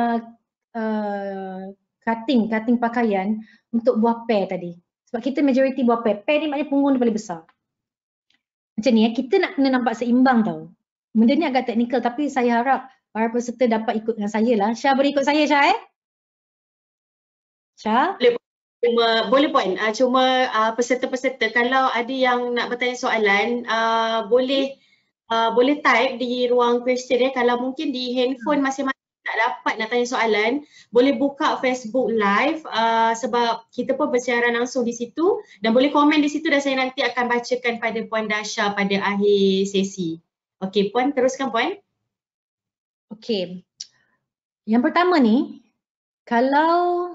[SPEAKER 1] cutting pakaian untuk buah pair tadi. Sebab kita majoriti buah pair. Pair ni maknanya punggung dia paling besar. Macam ni kita nak kena nampak seimbang tau. Benda ni agak teknikal tapi saya harap para peserta dapat ikut dengan saya lah. Syah boleh ikut saya Syah Syah?
[SPEAKER 2] Boleh Puan, cuma peserta-peserta kalau ada yang nak bertanya soalan boleh type di ruang question kalau mungkin di handphone masing-masing tak dapat nak tanya soalan boleh buka Facebook live sebab kita pun bersiaran langsung di situ dan boleh komen di situ dan saya nanti akan bacakan pada Puan Dasha pada akhir sesi. Okey Puan, teruskan Puan.
[SPEAKER 1] Okey. Yang pertama ni kalau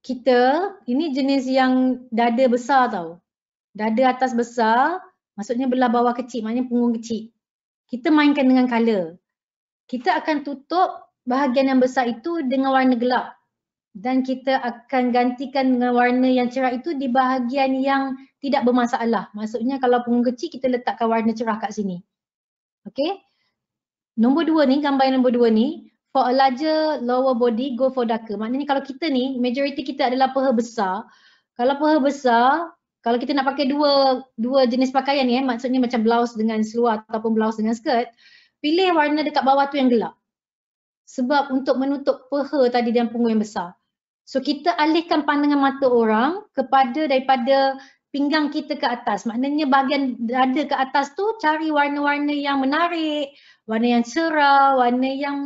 [SPEAKER 1] kita ini jenis yang dada besar tau. Dada atas besar maksudnya belah bawah kecil maknanya punggung kecil. Kita mainkan dengan colour. Kita akan tutup bahagian yang besar itu dengan warna gelap dan kita akan gantikan dengan warna yang cerah itu di bahagian yang tidak bermasalah. Maksudnya kalau punggung kecil kita letakkan warna cerah kat sini. Okey. Nombor 2 ni, gambar yang nombor 2 ni, for a larger lower body, go for darker. Maknanya kalau kita ni, majoriti kita adalah peha besar. Kalau peha besar, kalau kita nak pakai dua jenis pakaian ni, maksudnya macam blouse dengan seluar ataupun blouse dengan skirt, pilih warna dekat bawah tu yang gelap. Sebab untuk menutup peha tadi dan punggung yang besar. So kita alihkan pandangan mata orang daripada pinggang kita ke atas. Maknanya bahagian dada ke atas tu cari warna-warna yang menarik, warna yang cerah, warna yang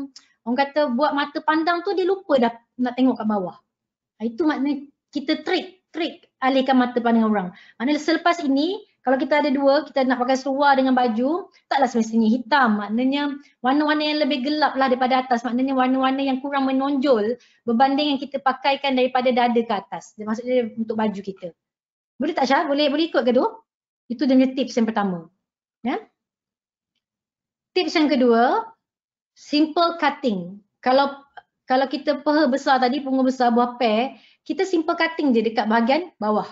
[SPEAKER 1] orang kata buat mata pandang tu dia lupa dah nak tengok kat bawah. Itu maknanya kita trik alihkan mata pandangan orang. Maknanya selepas ini kalau kita ada dua, kita nak pakai seluar dengan baju, taklah semestinya hitam. Maknanya warna-warna yang lebih gelap lah daripada atas. Maknanya warna-warna yang kurang menonjol berbanding yang kita pakaikan daripada dada ke atas. Maksudnya untuk baju kita. Boleh tak Syah? Boleh ikut ke tu? Itu dia punya tips yang pertama. Ya? Tips yang kedua, simple cutting. Kalau kita peha besar tadi, punggung besar buah pear, kita simple cutting je dekat bahagian bawah.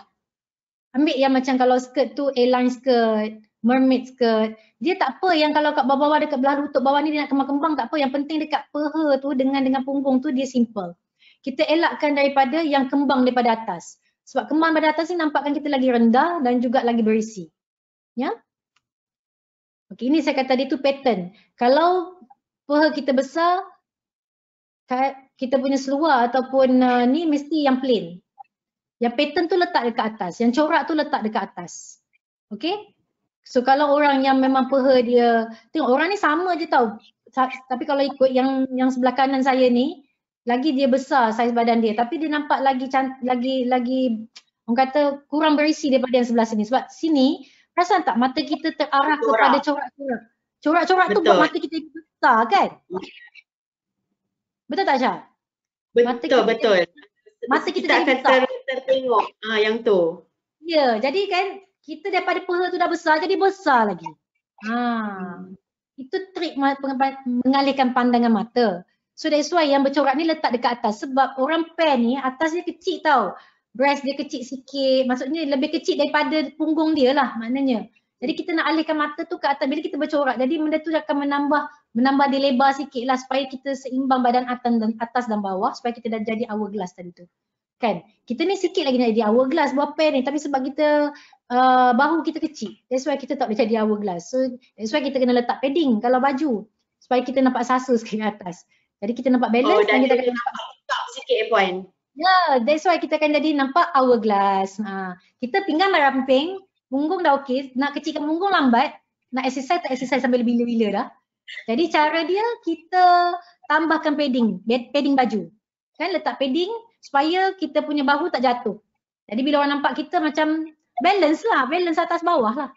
[SPEAKER 1] Ambil yang macam kalau skirt tu A-line skirt, mermaid skirt. Dia tak apa yang kalau kat bawah-bawah dekat belah lutut bawah ni dia nak kembang-kembang, tak apa. Yang penting dekat peha tu dengan punggung tu dia simple. Kita elakkan daripada yang kembang daripada atas. Sebab kembang daripada atas ni nampakkan kita lagi rendah dan juga lagi berisi. Ya? Okey, ini saya kata tadi tu pattern. Kalau peha kita besar, kita punya seluar ataupun ni mesti yang plain. Yang pattern tu letak dekat atas, yang corak tu letak dekat atas. Okey? So kalau orang yang memang peha dia, tengok orang ni sama je tau. Tapi kalau ikut yang sebelah kanan saya ni, lagi dia besar saiz badan dia, tapi dia nampak lagi orang kata kurang berisi daripada yang sebelah sini. Sebab sini, perasan tak mata kita terarah kepada corak-corak. Corak-corak tu buat mata kita besar kan? Betul tak Syah?
[SPEAKER 2] Betul.
[SPEAKER 1] Mata kita
[SPEAKER 2] akan tertengok yang tu.
[SPEAKER 1] Ya, jadi kan kita daripada peha tu dah besar jadi besar lagi. Itu trik mengalihkan pandangan mata. So that's why yang bercorak ni letak dekat atas. Sebab orang pair ni atas dia kecil tau. Breast dia kecil sikit. Maksudnya lebih kecil daripada punggung dia lah maknanya. Jadi kita nak alihkan mata tu ke atas bila kita bercorak. Jadi benda tu akan menambah dia lebar sikit lah supaya kita seimbang badan atas dan bawah supaya kita dah jadi hourglass tadi tu. Kan? Kita ni sikit lagi nak jadi hourglass buah pair ni tapi sebab kita bahu kita kecil. That's why kita tak boleh jadi hourglass. So that's why kita kena letak padding kalau baju supaya kita nampak sasa sikit ke atas. Jadi kita nampak balance dan kita akan nampak
[SPEAKER 2] sikit Puan.
[SPEAKER 1] Ya, that's why kita akan jadi nampak hourglass. Kita pinggang meramping, punggung dah okey, nak kecilkan punggung lambat, nak exercise tak exercise sampai bila-bila dah. Jadi cara dia kita tambahkan padding baju. Kan letak padding supaya kita punya bahu tak jatuh. Jadi bila orang nampak kita macam balance atas bawah lah.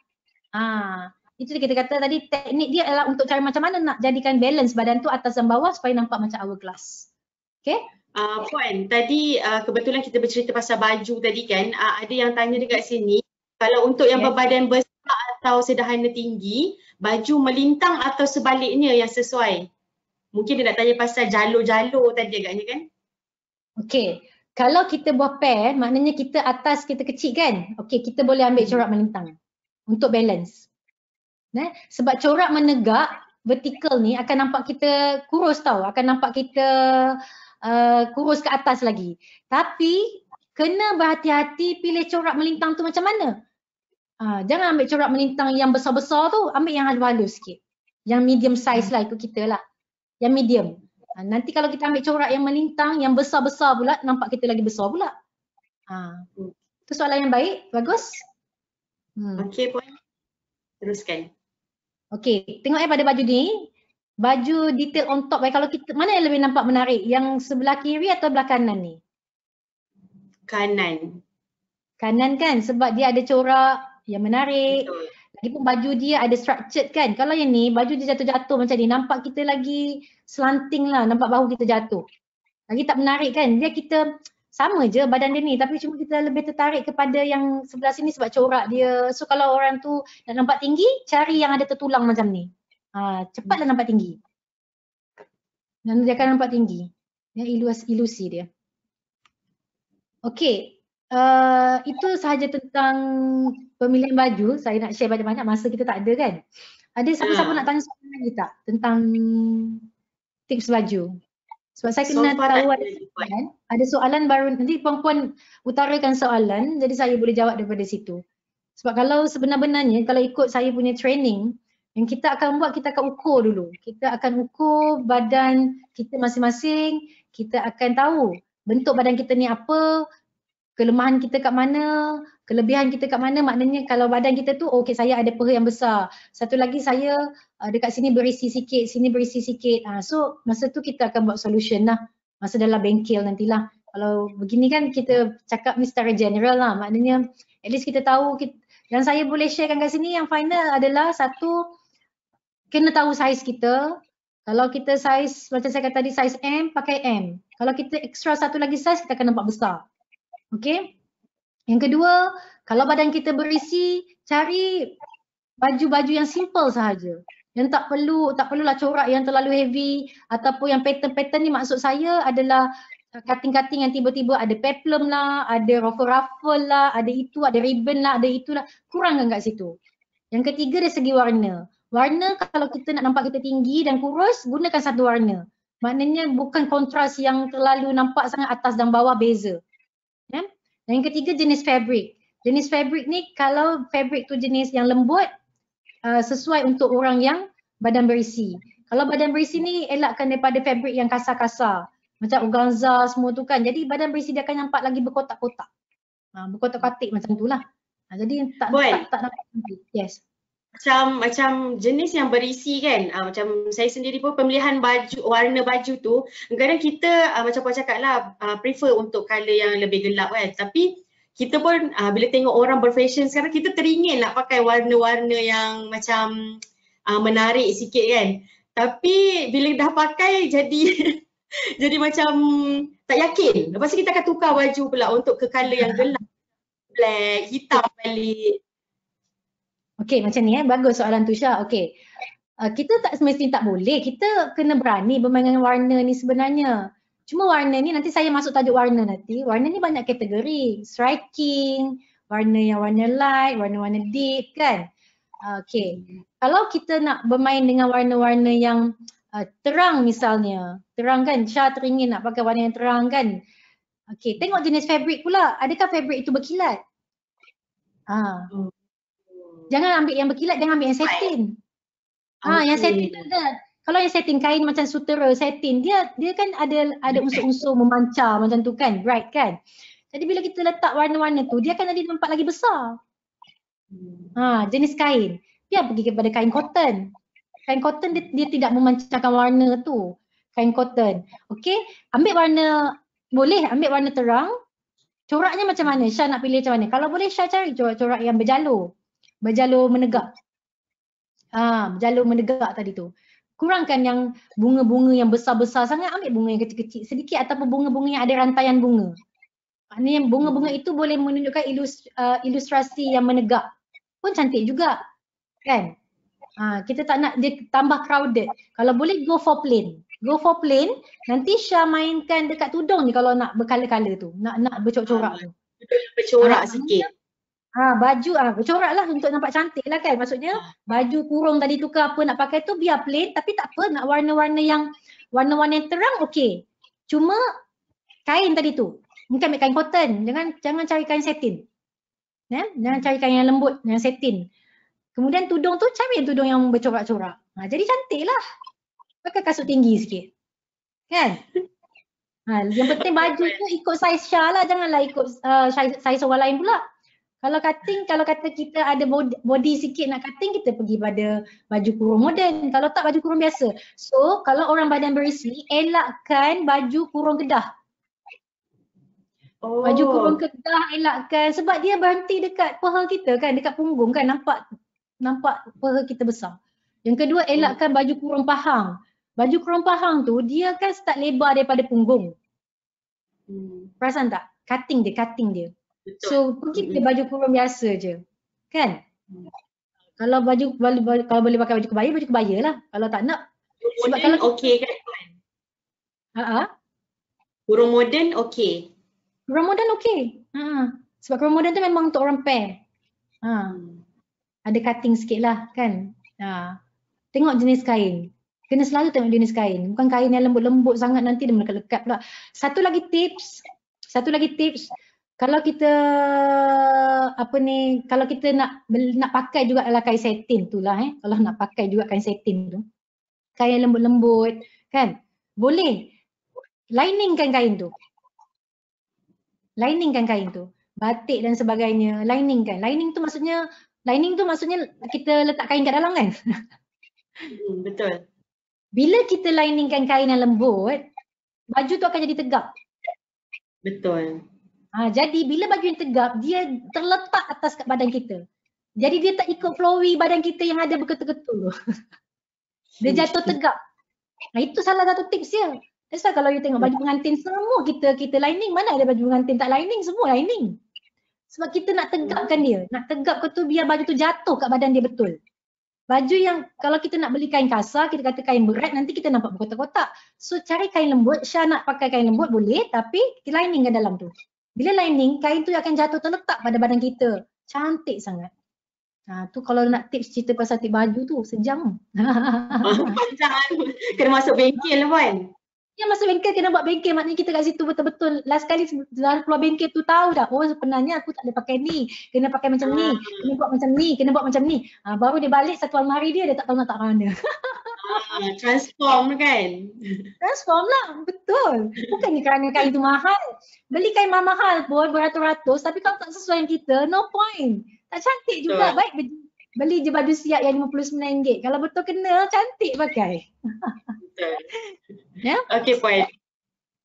[SPEAKER 1] Itu kita kata tadi teknik dia adalah untuk cara macam mana nak jadikan balance badan tu atas dan bawah supaya nampak macam hourglass. Okay?
[SPEAKER 2] Puan, tadi kebetulan kita bercerita pasal baju tadi kan, ada yang tanya dekat sini, kalau untuk yang berbadan besar atau sederhana tinggi, baju melintang atau sebaliknya yang sesuai? Mungkin dia nak tanya pasal jalur-jalur tadi agaknya kan?
[SPEAKER 1] Okay, kalau kita buat pair, maknanya kita atas kita kecil kan? Okay, kita boleh ambil corak melintang untuk balance. Sebab corak menegak, vertikal ni akan nampak kita kurus tau, akan nampak kita kurus ke atas lagi. Tapi kena berhati-hati pilih corak melintang tu macam mana. Jangan ambil corak melintang yang besar-besar tu, ambil yang halus-halus sikit. Yang medium size lah ikut kita lah. Yang medium. Nanti kalau kita ambil corak yang melintang, yang besar-besar pula, nampak kita lagi besar pula. Itu soalan yang baik, bagus.
[SPEAKER 2] Okey Puan, teruskan.
[SPEAKER 1] Okey, tengok pada baju ni. Baju detail on top, kalau kita, mana yang lebih nampak menarik? Yang sebelah kiri atau belah kanan ni?
[SPEAKER 2] Kanan.
[SPEAKER 1] Kanan kan, sebab dia ada corak yang menarik.
[SPEAKER 2] Betul.
[SPEAKER 1] Lagipun baju dia ada structured kan. Kalau yang ni, baju dia jatuh-jatuh macam ni, nampak kita lagi slanting lah, nampak bahu kita jatuh. Lagi tak menarik kan. Dia kita sama je badan dia ni, tapi cuma kita lebih tertarik kepada yang sebelah sini sebab corak dia. So kalau orang tu nak nampak tinggi, cari yang ada tertulang macam ni. Cepatlah nampak tinggi. Dan dia akan nampak tinggi. Ya, ilusi dia. Okey. Itu sahaja tentang pemilihan baju. Saya nak share banyak-banyak, masa kita tak ada kan. Ada siapa-siapa nak tanya soalan lagi tak tentang tips baju? Sebab saya kena tahu ada soalan baru, nanti puan-puan utarakan soalan, jadi saya boleh jawab daripada situ. Sebab kalau sebenar-benarnya, kalau ikut saya punya training, yang kita akan buat, kita akan ukur dulu. Kita akan ukur badan kita masing-masing, kita akan tahu bentuk badan kita ni apa, kelemahan kita kat mana, kelebihan kita kat mana. Maknanya kalau badan kita tu, okey saya ada peha yang besar. Satu lagi saya dekat sini berisi sikit, sini berisi sikit. So masa tu kita akan buat solution lah. Masa dalam bengkel nantilah. Kalau begini kan kita cakap ni secara general lah. Maknanya at least kita tahu. Yang saya boleh sharekan kat sini yang final adalah satu, kena tahu saiz kita. Kalau kita saiz, macam saya kata tadi saiz M, pakai M. Kalau kita extra satu lagi saiz, kita akan nampak besar. Okay. Yang kedua, kalau badan kita berisi, cari baju-baju yang simple sahaja. Yang tak perlulah corak yang terlalu heavy ataupun yang pattern-pattern ni, maksud saya adalah cutting-cutting yang tiba-tiba ada peplum lah, ada ruffle-ruffle lah, ada itu, ada ribbon lah, ada itulah. Kurangkan kat situ. Yang ketiga dari segi warna. Warna kalau kita nak nampak kita tinggi dan kurus, gunakan satu warna. Maknanya bukan kontras yang terlalu nampak sangat atas dan bawah, beza. Ya? Dan yang ketiga jenis fabric. Jenis fabric ni kalau fabric tu jenis yang lembut, sesuai untuk orang yang badan berisi. Kalau badan berisi ni elakkan daripada fabric yang kasar-kasar. Macam organza semua tu kan. Jadi badan berisi dia akan nampak lagi berkotak-kotak. Berkotak-katik macam tu lah. Jadi tak nampak. Yes.
[SPEAKER 2] Macam jenis yang berisi kan, macam saya sendiri pun pemilihan baju, warna baju tu kadang kita macam puan cakap lah, prefer untuk colour yang lebih gelap kan, tapi kita pun bila tengok orang berfashion sekarang, kita teringin nak pakai warna-warna yang macam menarik sikit kan, tapi bila dah pakai jadi jadi macam tak yakin, lepas tu kita akan tukar baju pula untuk ke colour yang gelap, black, hitam balik.
[SPEAKER 1] Okey, macam ni bagus soalan tu Syah. Okey. Kita tak semestinya tak boleh, kita kena berani bermain dengan warna ni sebenarnya. Cuma warna ni nanti saya masuk tajuk warna nanti. Warna ni banyak kategori, striking, warna yang warna light, warna-warna deep kan. Okey. Kalau kita nak bermain dengan warna-warna yang terang misalnya, terang kan, Syah teringin nak pakai warna yang terang kan. Okey, tengok jenis fabric pula. Adakah fabric itu berkilat? Jangan ambil yang berkilat, jangan ambil yang satin. Yang satin tu dah. Kalau yang satin kain macam sutera satin, dia kan ada unsur-unsur memancar macam tu kan, bright kan. Jadi bila kita letak warna-warna tu, dia akan jadi nampak lagi besar. Jenis kain. Biar pergi kepada kain cotton. Kain cotton dia tidak memancarkan warna tu. Kain cotton. Okey, ambil warna, boleh ambil warna terang. Coraknya macam mana? Syah nak pilih macam mana? Kalau boleh Syah cari corak-corak yang berjalur. Berjalur menegak. Berjalur menegak tadi tu. Kurangkan yang bunga-bunga yang besar-besar sangat, ambil bunga yang kecil-kecil sedikit ataupun bunga-bunga yang ada rantaian bunga. Maknanya bunga-bunga itu boleh menunjukkan ilustrasi yang menegak. Pun cantik juga. Kan? Kita tak nak dia tambah crowded. Kalau boleh go for plain. Go for plain, nanti Syah mainkan dekat tudung je kalau nak berkala-kala tu. Nak bercorak-corak tu.
[SPEAKER 2] Bercorak sikit.
[SPEAKER 1] Baju bercorak lah untuk nampak cantik lah kan. Maksudnya baju kurung tadi tu ke apa nak pakai tu biar plain, tapi tak apa nak warna-warna yang terang okey. Cuma kain tadi tu, mungkin ambil kain cotton, jangan cari kain satin. Jangan cari kain yang lembut, yang satin. Kemudian tudung tu cari tudung yang bercorak-corak. Jadi cantik lah. Pakai kasut tinggi sikit. Kan? Yang penting baju tu ikut saiz Syah lah, janganlah ikut saiz orang lain pula. Kalau cutting, kalau kata kita ada body sikit nak cutting, kita pergi pada baju kurung moden. Kalau tak, baju kurung biasa. So, kalau orang badan berisi, elakkan baju kurung kedah. Baju kurung kedah elakkan sebab dia berhenti dekat paha kita kan, dekat punggung kan, nampak paha kita besar. Yang kedua, elakkan baju kurung pahang. Baju kurung pahang tu, dia kan start lebar daripada punggung. Perasan tak? Cutting dia. Betul. So pergi pilih baju kurung biasa je. Kan? Kalau kalau boleh pakai baju kebaya lah. Kalau tak nak.
[SPEAKER 2] Sebab kalau okey kan? Kurung moden okey.
[SPEAKER 1] Kurung moden okey. Sebab kurung moden tu memang untuk orang pair. Ada cutting sikit lah kan. Tengok jenis kain. Kena selalu tengok jenis kain. Bukan kain yang lembut-lembut sangat nanti dia melekat-lekat pula. Satu lagi tips. Kalau kita kalau kita nak pakai juga adalah kain satin tu lah Kalau nak pakai juga kain satin tu. Kain yang lembut-lembut kan. Boleh. Liningkan kain tu. Batik dan sebagainya. Liningkan. Lining tu maksudnya kita letak kain kat dalam kan.
[SPEAKER 2] Betul.
[SPEAKER 1] Bila kita liningkan kain yang lembut, baju tu akan jadi tegap.
[SPEAKER 2] Betul.
[SPEAKER 1] Jadi bila baju yang tegap, dia terletak atas kat badan kita. Jadi dia tak ikut flowy badan kita yang ada berketul-ketul. Dia jatuh tegap. Itu salah satu tips dia. That's why kalau you tengok baju pengantin semua kita lining, mana ada baju pengantin tak lining, semua lining. Sebab kita nak tegapkan dia. Nak tegapkan tu biar baju tu jatuh kat badan dia betul. Baju yang kalau kita nak beli kain kasar, kita kata kain berat, nanti kita nampak berkotak-kotak. So cari kain lembut, Syah nak pakai kain lembut boleh, tapi lining ke dalam tu. Bila lining, kain tu akan jatuh terletak pada badan kita. Cantik sangat. Tu kalau nak tips cerita pasal tip baju tu, sejam.
[SPEAKER 2] Panjang kena masuk bengkel Puan.
[SPEAKER 1] Ya, masuk bengkel kena buat bengkel, maknanya kita kat situ betul-betul last kali dah keluar bengkel tu tahu dah, oh sebenarnya aku tak boleh pakai ni, kena pakai macam ni, kena buat macam ni, kena buat macam ni. Baru dia balik satu almari dia tak tahu nak tak mana.
[SPEAKER 2] Transform kan?
[SPEAKER 1] Transform lah, betul. Bukannya kerana kain tu mahal. Beli kain mahal pun beratus-ratus, tapi kalau tak sesuai dengan kita, no point. Tak cantik juga, baik beli je baju siap yang RM59. Kalau betul kena, cantik pakai.
[SPEAKER 2] Betul.
[SPEAKER 1] Ya?
[SPEAKER 2] Okay Puan.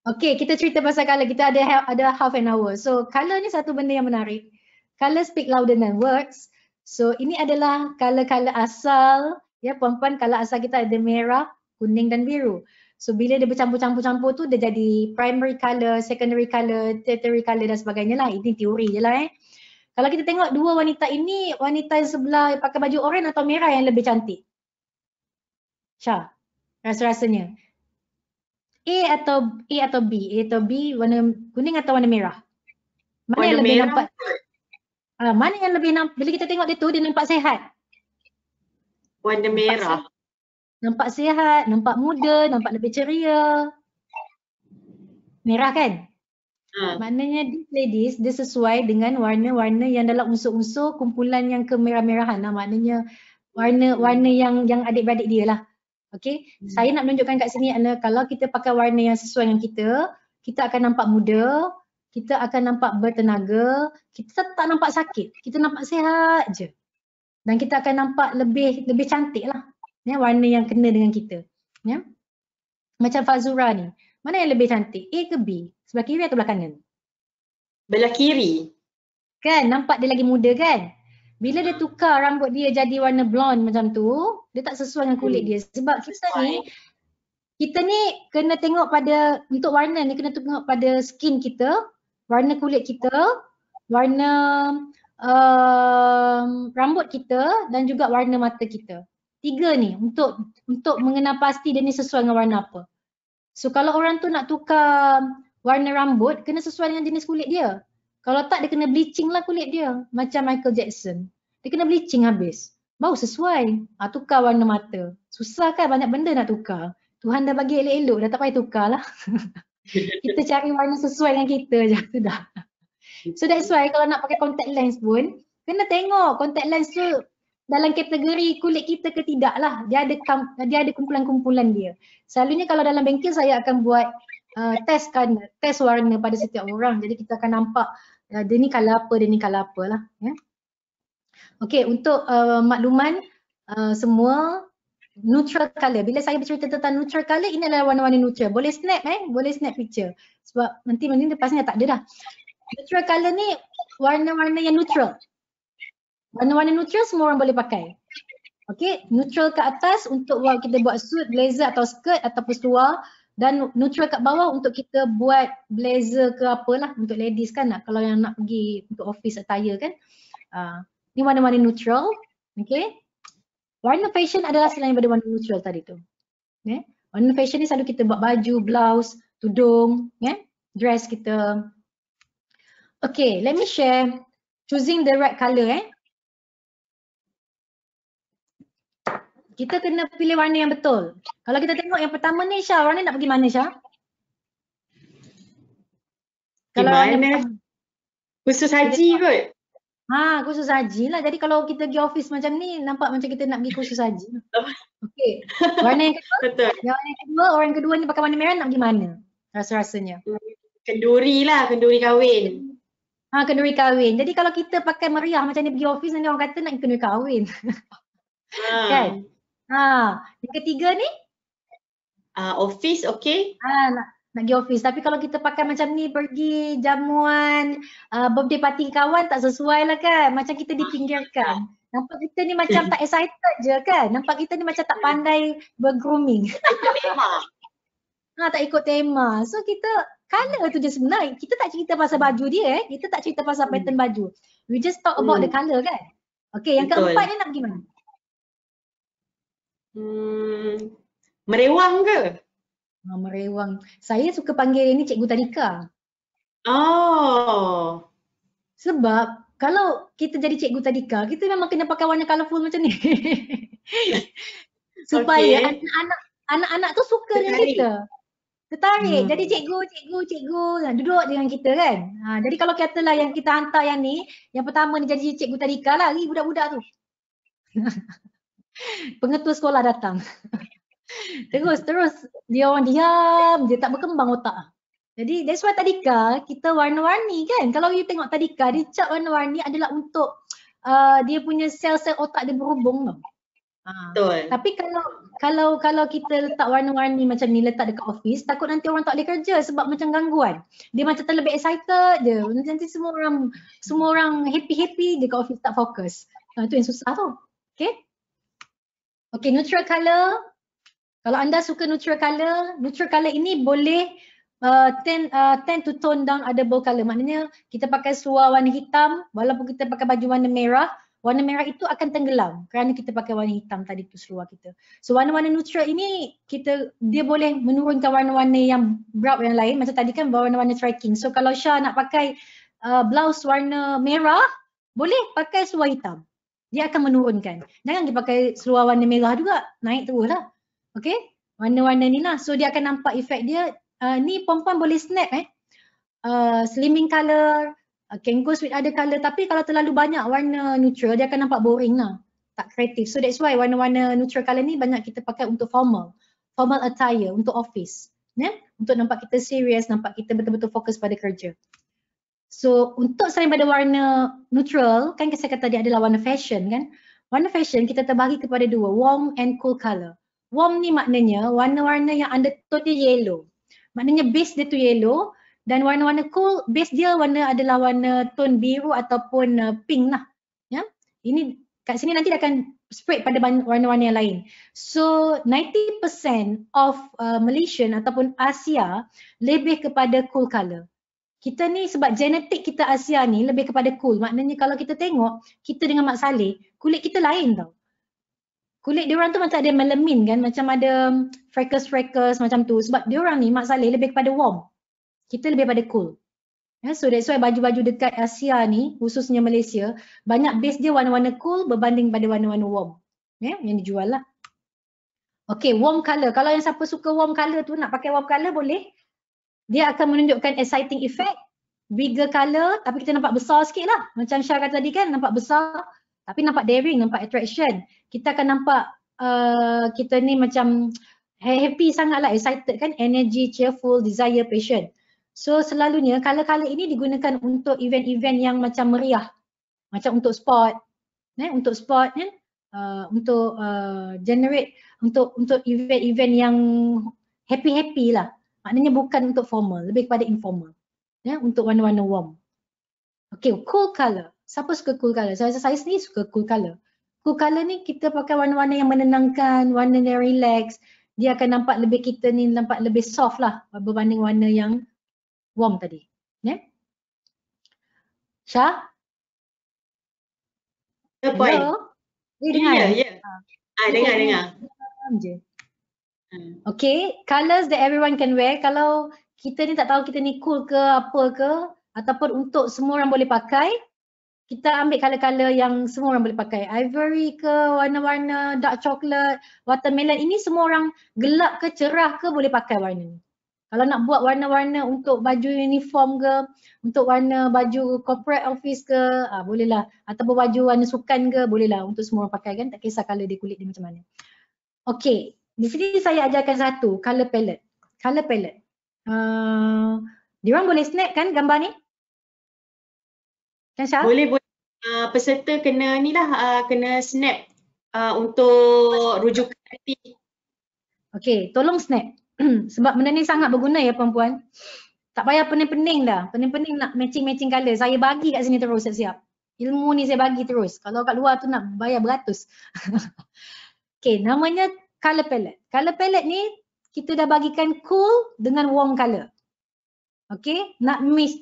[SPEAKER 1] Okay, kita cerita pasal colour. Kita ada half an hour. So, colour ni satu benda yang menarik. Colour speak louder than words. So, ini adalah colour-colour asal. Ya, puan-puan, colour asal kita ada merah, kuning dan biru. So, bila dia bercampur-campur tu, dia jadi primary colour, secondary colour, tertiary colour dan sebagainya lah. Ini teori je lah Kalau kita tengok dua wanita ini, wanita yang sebelah pakai baju oranye atau merah yang lebih cantik? Syah, rasa-rasanya. A atau B? A atau B, warna kuning atau warna merah? Mana
[SPEAKER 2] warna
[SPEAKER 1] yang lebih
[SPEAKER 2] merah.
[SPEAKER 1] nampak? Mana yang lebih nampak? Bila kita tengok dia tu, dia nampak sehat.
[SPEAKER 2] Warna merah.
[SPEAKER 1] Nampak sehat, nampak muda, nampak lebih ceria. Merah kan? Maknanya these ladies, dia sesuai dengan warna-warna yang dalam unsur-unsur kumpulan yang kemerah-merahan lah. Maknanya warna-warna yang adik-beradik dia lah. Okay, saya nak menunjukkan kat sini adalah kalau kita pakai warna yang sesuai dengan kita akan nampak muda, kita akan nampak bertenaga, kita tak nampak sakit, kita nampak sihat je. Dan kita akan nampak lebih cantik lah. Ya, warna yang kena dengan kita. Ya. Macam Fazura ni, mana yang lebih cantik? A ke B? Sebelah kiri atau belah kanan?
[SPEAKER 2] Belah kiri.
[SPEAKER 1] Kan, nampak dia lagi muda kan? Bila dia tukar rambut dia jadi warna blonde macam tu, dia tak sesuai dengan kulit dia. Sebab kita ni kena tengok pada, untuk warna ni kena tengok pada skin kita, warna kulit kita, warna rambut kita dan juga warna mata kita. Tiga ni untuk mengenal pasti dia ni sesuai dengan warna apa. So kalau orang tu nak tukar warna rambut, kena sesuai dengan jenis kulit dia. Kalau tak, dia kena bleaching lah kulit dia. Macam Michael Jackson. Dia kena bleaching habis. Baru sesuai. Tukar warna mata. Susah kan, banyak benda nak tukar. Tuhan dah bagi elok-elok, dah tak payah tukar lah. Kita cari warna sesuai dengan kita je, sudah. So that's why kalau nak pakai contact lens pun, kena tengok contact lens tu dalam kategori kulit kita ke tidak lah. Dia ada kumpulan-kumpulan dia. Selalunya kalau dalam bengkel saya akan buat test warna pada setiap orang. Jadi kita akan nampak dia ni colour apa, dia ni colour apa lah. Ya. Okay, untuk makluman semua neutral colour. Bila saya bercerita tentang neutral colour, ini adalah warna-warna neutral. Boleh snap boleh snap picture. Sebab nanti lepasnya tak ada dah. Neutral colour ni warna-warna yang neutral. Warna-warna neutral semua orang boleh pakai. Okay, neutral ke atas untuk kita buat suit, blazer atau skirt ataupun seluar. Dan neutral kat bawah untuk kita buat blazer ke apalah untuk ladies kan, kalau yang nak pergi untuk office attire kan. Ni warna-warna neutral. Okay. Warna fashion adalah selain daripada warna neutral tadi tu. Okay. Warna fashion ni selalu kita buat baju, blouse, tudung, dress kita. Okay, let me share choosing the right colour. Kita kena pilih warna yang betul. Kalau kita tengok yang pertama ni, Syah, warna nak pergi mana, Syah? Kalau
[SPEAKER 2] warna khusus haji kot.
[SPEAKER 1] Khusus haji lah. Jadi kalau kita pergi office macam ni, nampak macam kita nak pergi khusus haji. Okey. Warna yang kedua?
[SPEAKER 2] Betul.
[SPEAKER 1] Warna yang kedua, orang kedua ni pakai warna merah nak pergi mana? Rasa-rasanya.
[SPEAKER 2] Kenduri lah, kenduri kahwin.
[SPEAKER 1] Kenduri kahwin. Jadi kalau kita pakai meriah macam ni pergi office, nanti orang kata nak kenduri kahwin. Kan? Yang ketiga ni?
[SPEAKER 2] Office, okay.
[SPEAKER 1] Nak pergi office. Tapi kalau kita pakai macam ni pergi jamuan, birthday party kawan, tak sesuai lah kan. Macam kita dipinggirkan. Nampak kita ni macam tak excited je kan. Nampak kita ni macam tak pandai bergrooming. Tak ikut tema. So kita colour tu je sebenarnya. Kita tak cerita pasal baju dia kita tak cerita pasal pattern baju. We just talk about the colour kan. Okay, yang
[SPEAKER 2] Betul.
[SPEAKER 1] keempat ni nak pergi mana?
[SPEAKER 2] Merewang ke?
[SPEAKER 1] Merewang. Saya suka panggil ni Cikgu Tadika.
[SPEAKER 2] Oh.
[SPEAKER 1] Sebab kalau kita jadi Cikgu Tadika, kita memang kena pakai warna colourful macam ni. Supaya anak-anak tu suka dengan kita. Tertarik. Jadi cikgu duduk dengan kita kan. Jadi kalau katalah yang kita hantar yang ni, yang pertama ni jadi Cikgu Tadika, lari budak-budak tu. Pengetua sekolah datang. Terus dia orang diam je, tak berkembang otak. Jadi that's why Tadika kita warna-warni kan. Kalau you tengok Tadika, dia cap warna-warni adalah untuk dia punya sel-sel otak dia berhubung tau.
[SPEAKER 2] Betul.
[SPEAKER 1] Tapi kalau kita letak warna-warni macam ni letak dekat office, takut nanti orang tak boleh kerja sebab macam gangguan. Dia macam terlebih excited je. Nanti semua orang happy-happy dekat office tak fokus. Itu yang susah tu. Okay, neutral colour. Kalau anda suka neutral colour ini boleh tend to tone down other bold colour. Maknanya kita pakai seluar warna hitam walaupun kita pakai baju warna merah itu akan tenggelam kerana kita pakai warna hitam tadi tu seluar kita. So warna-warna neutral ini dia boleh menurunkan warna-warna yang bright yang lain. Macam tadi kan warna-warna striking. So kalau Syah nak pakai blouse warna merah, boleh pakai seluar hitam. Dia akan menurunkan. Jangan dia pakai seluar warna merah juga, naik terus lah. Okay, warna-warna ni lah. So dia akan nampak efek dia. Ni perempuan boleh snap slimming colour, can go with other colour, tapi kalau terlalu banyak warna neutral dia akan nampak boring lah, tak kreatif. So that's why warna-warna neutral colour ni banyak kita pakai untuk formal attire, untuk office, untuk nampak kita serius, nampak kita betul-betul fokus pada kerja. So untuk selain pada warna neutral, kan saya kata dia adalah warna fashion kan. Warna fashion kita terbagi kepada dua, warm and cool colour. Warm ni maknanya warna-warna yang undertone dia yellow. Maknanya base dia tu yellow, dan warna-warna cool base dia adalah warna tone biru ataupun pink lah. Ini kat sini nanti dia akan spread pada warna-warna yang lain. So 90% of Malaysian ataupun Asia lebih kepada cool colour. Kita ni sebab genetik kita Asia ni lebih kepada cool. Maknanya kalau kita tengok kita dengan Mak Saleh, kulit kita lain tau. Kulit diorang tu macam ada melamin kan, macam ada freckles macam tu. Sebab diorang ni, Mak Saleh lebih kepada warm. Kita lebih pada cool. So that's why baju-baju dekat Asia ni, khususnya Malaysia, banyak base dia warna-warna cool berbanding pada warna-warna warm. Yang dijual lah. Okay, warm colour. Kalau yang siapa suka warm colour tu, nak pakai warm colour boleh. Dia akan menunjukkan exciting effect. Bigger colour, tapi kita nampak besar sikit lah. Macam Syah kata tadi kan, nampak besar. Tapi nampak daring, nampak attraction. Kita akan nampak kita ni macam happy sangat lah, excited kan, energy, cheerful, desire, passion. So selalunya colour-colour ini digunakan untuk event-event yang macam meriah. Macam untuk sport, untuk sport kan, untuk generate, untuk event-event yang happy-happy lah. Maknanya bukan untuk formal, lebih kepada informal. Untuk warna-warna warm. Okay, cool colour. Siapa suka cool colour? Saya sendiri suka cool colour. Cool colour ni kita pakai warna-warna yang menenangkan, warna yang relax. Dia akan nampak lebih, kita ni nampak lebih soft lah berbanding warna yang warm tadi. Syah?
[SPEAKER 2] Hello?
[SPEAKER 1] Dengar?
[SPEAKER 2] Ya. Dengar.
[SPEAKER 1] Okay, colours that everyone can wear. Kalau kita ni tak tahu kita ni cool ke apa ke, ataupun untuk semua orang boleh pakai, kita ambil colour-colour yang semua orang boleh pakai. Ivory ke, warna-warna dark chocolate, watermelon. Ini semua orang gelap ke cerah ke boleh pakai warna ni. Kalau nak buat warna-warna untuk baju uniform ke, untuk warna baju corporate office ke, bolehlah. Ataupun baju warna sukan ke, bolehlah untuk semua orang pakai kan. Tak kisah colour dia, kulit dia macam mana. Okay, di sini saya ajarkan satu, colour palette. Colour palette. Diorang boleh snap kan gambar ni? Kan Syah?
[SPEAKER 2] Boleh. Peserta kena ni lah, kena snap untuk rujukan nanti. Okay,
[SPEAKER 1] tolong snap. Sebab benda ni sangat berguna ya perempuan. Tak payah pening-pening dah. Pening-pening nak matching-matching colour. Saya bagi kat sini terus siap-siap. Ilmu ni saya bagi terus. Kalau kat luar tu nak bayar beratus. Okay, namanya colour palette. Colour palette ni kita dah bagikan cool dengan warm color. Okay, nak mix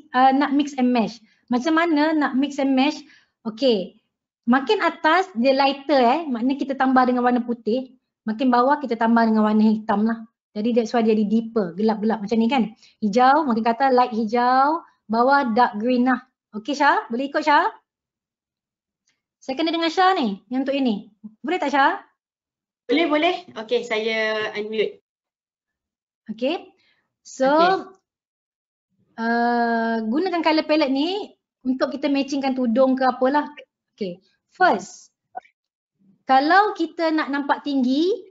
[SPEAKER 1] and match. Macam mana nak mix and match? Okay, makin atas dia lighter maknanya kita tambah dengan warna putih. Makin bawah kita tambah dengan warna hitam lah. Jadi that's why dia jadi deeper, gelap-gelap macam ni kan. Hijau, makin kata light hijau, bawah dark green lah. Okay Syah, boleh ikut Syah? Saya kena dengan Syah ni, yang untuk ini. Boleh tak Syah?
[SPEAKER 2] Boleh, boleh. Okay, saya unmute.
[SPEAKER 1] Okay, so gunakan color palette ni untuk kita matchingkan tudung ke apalah. Okay, first, kalau kita nak nampak tinggi,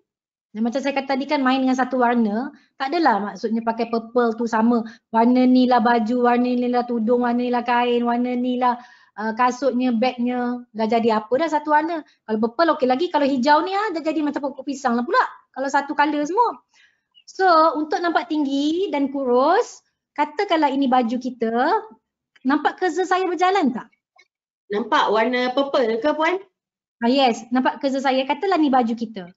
[SPEAKER 1] macam saya kata tadi kan main dengan satu warna, tak adalah maksudnya pakai purple tu sama. Warna ni lah baju, warna ni lah tudung, warna ni lah kain, warna ni lah kasutnya, bagnya, dah jadi apa dah satu warna. Kalau purple okey lagi, kalau hijau ni dah jadi macam pokok pisang lah pula. Kalau satu color semua. So untuk nampak tinggi dan kurus, katakanlah ini baju kita, nampak cursor saya berjalan tak?
[SPEAKER 2] Nampak warna purple ke Puan?
[SPEAKER 1] Yes, nampak cursor saya, katalah ni baju kita.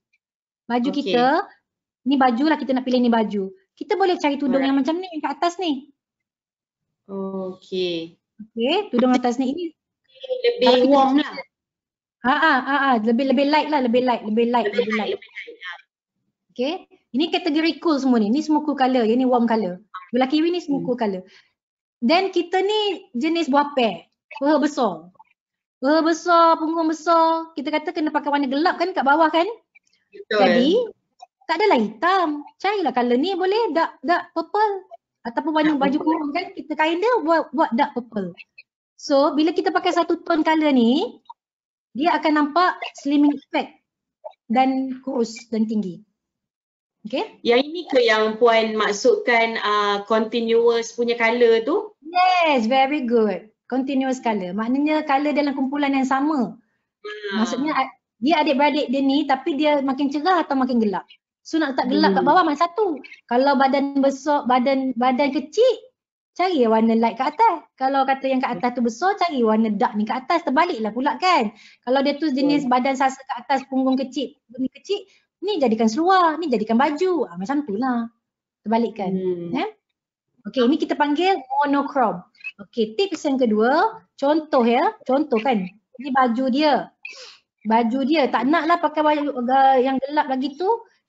[SPEAKER 1] Baju kita, ni baju lah kita nak pilih ni baju. Kita boleh cari tudung yang macam ni, yang kat atas ni.
[SPEAKER 2] Okay,
[SPEAKER 1] tudung atas ni. Ini
[SPEAKER 2] lebih warm lah.
[SPEAKER 1] Lebih light lah, lebih light. Okay, ini kategori cool semua ni. Ni semua cool color, yang ni warm color. Belah kiri ni semua cool color. Dan kita ni jenis buah pear, peha besar. Peha besar, punggung besar. Kita kata kena pakai warna gelap kan kat bawah kan?
[SPEAKER 2] Betul.
[SPEAKER 1] Jadi tak adalah hitam. Carilah color ni boleh dark purple. Ataupun warna baju kurung kan, kita kain dia buat dark purple. So bila kita pakai satu tone color ni, dia akan nampak slimming effect dan kurus dan tinggi. Okay.
[SPEAKER 2] Yang ini ke yang Puan maksudkan continuous punya color tu?
[SPEAKER 1] Yes, very good. Continuous color. Maknanya color dalam kumpulan yang sama. Maksudnya dia adik-beradik dia ni tapi dia makin cerah atau makin gelap. So nak letak gelap kat bawah mana satu. Kalau badan besar, badan kecil, cari warna light kat atas. Kalau kata yang kat atas tu besar, cari warna dark ni kat atas. Terbaliklah pula kan. Kalau dia tu jenis badan sasa kat atas, punggung kecil, ni jadikan seluar, ni jadikan baju. Macam tu lah. Terbalikkan. Okay, ini kita panggil monochrome. Okay, tips yang kedua, contoh kan. Ini baju dia. Tak naklah pakai baju yang gelap lagi tu.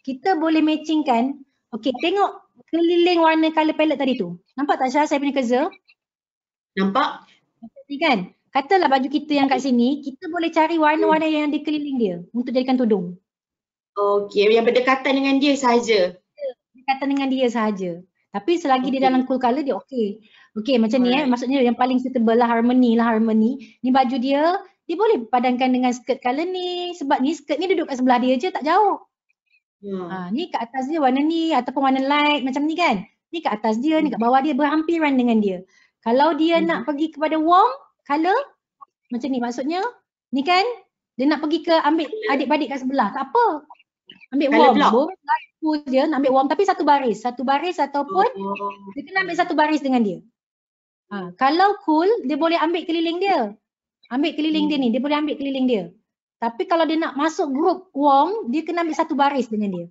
[SPEAKER 1] Kita boleh matchingkan. Okay, tengok keliling warna color palette tadi tu. Nampak tak Syah saya punya cursor?
[SPEAKER 2] Nampak.
[SPEAKER 1] Ni kan, katalah baju kita yang kat sini, kita boleh cari warna-warna yang di keliling dia untuk jadikan tudung.
[SPEAKER 2] Okay, yang berdekatan dengan dia sahaja.
[SPEAKER 1] Berdekatan dengan dia sahaja. Tapi selagi dia dalam cool color dia okey. Okey macam ni maksudnya yang paling suitable lah harmony. Ni baju dia boleh padankan dengan skirt color ni sebab ni skirt ni duduk kat sebelah dia je tak jauh. Ni kat atas dia warna ni ataupun warna light macam ni kan. Ni kat atas dia, ni kat bawah dia berhampiran dengan dia. Kalau dia nak pergi kepada warm color macam ni maksudnya ni kan dia nak pergi ke ambil adik-beradik kat sebelah tak apa. Ambil warm, light cool je nak ambil warm tapi satu baris ataupun dia kena ambil satu baris dengan dia. Kalau cool dia boleh ambil keliling dia. Dia boleh ambil keliling dia. Tapi kalau dia nak masuk grup warm, dia kena ambil satu baris dengan dia.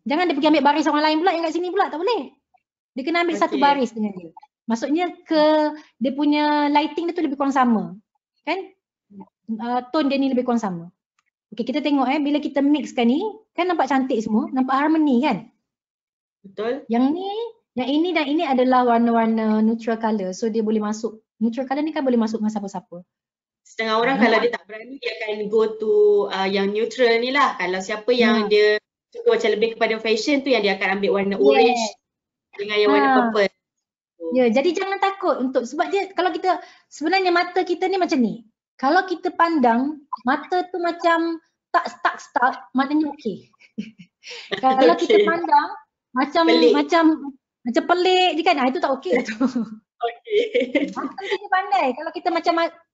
[SPEAKER 1] Jangan dia pergi ambil baris orang lain pula yang kat sini pula, tak boleh. Dia kena ambil satu baris dengan dia. Maksudnya dia punya lighting dia tu lebih kurang sama. Kan? Tone dia ni lebih kurang sama. Okay, kita tengok bila kita mixkan ni, kan nampak cantik semua, nampak harmoni kan?
[SPEAKER 2] Betul.
[SPEAKER 1] Yang ini dan ini adalah warna-warna neutral color. So dia boleh masuk, neutral color ni kan boleh masuk dengan siapa-siapa.
[SPEAKER 2] Setengah orang kalau dia tak berani dia akan go to yang neutral ni lah. Kalau siapa yang dia suka macam lebih kepada fashion tu yang dia akan ambil warna orange dengan yang warna purple.
[SPEAKER 1] Ya, jadi jangan takut untuk sebab dia kalau kita sebenarnya mata kita ni macam ni. Kalau kita pandang mata tu macam tak stuck maknanya okey. Kalau kita pandang macam pelik je kan, itu tak okey tu. Okey. Mata kita pandai. Kalau kita macam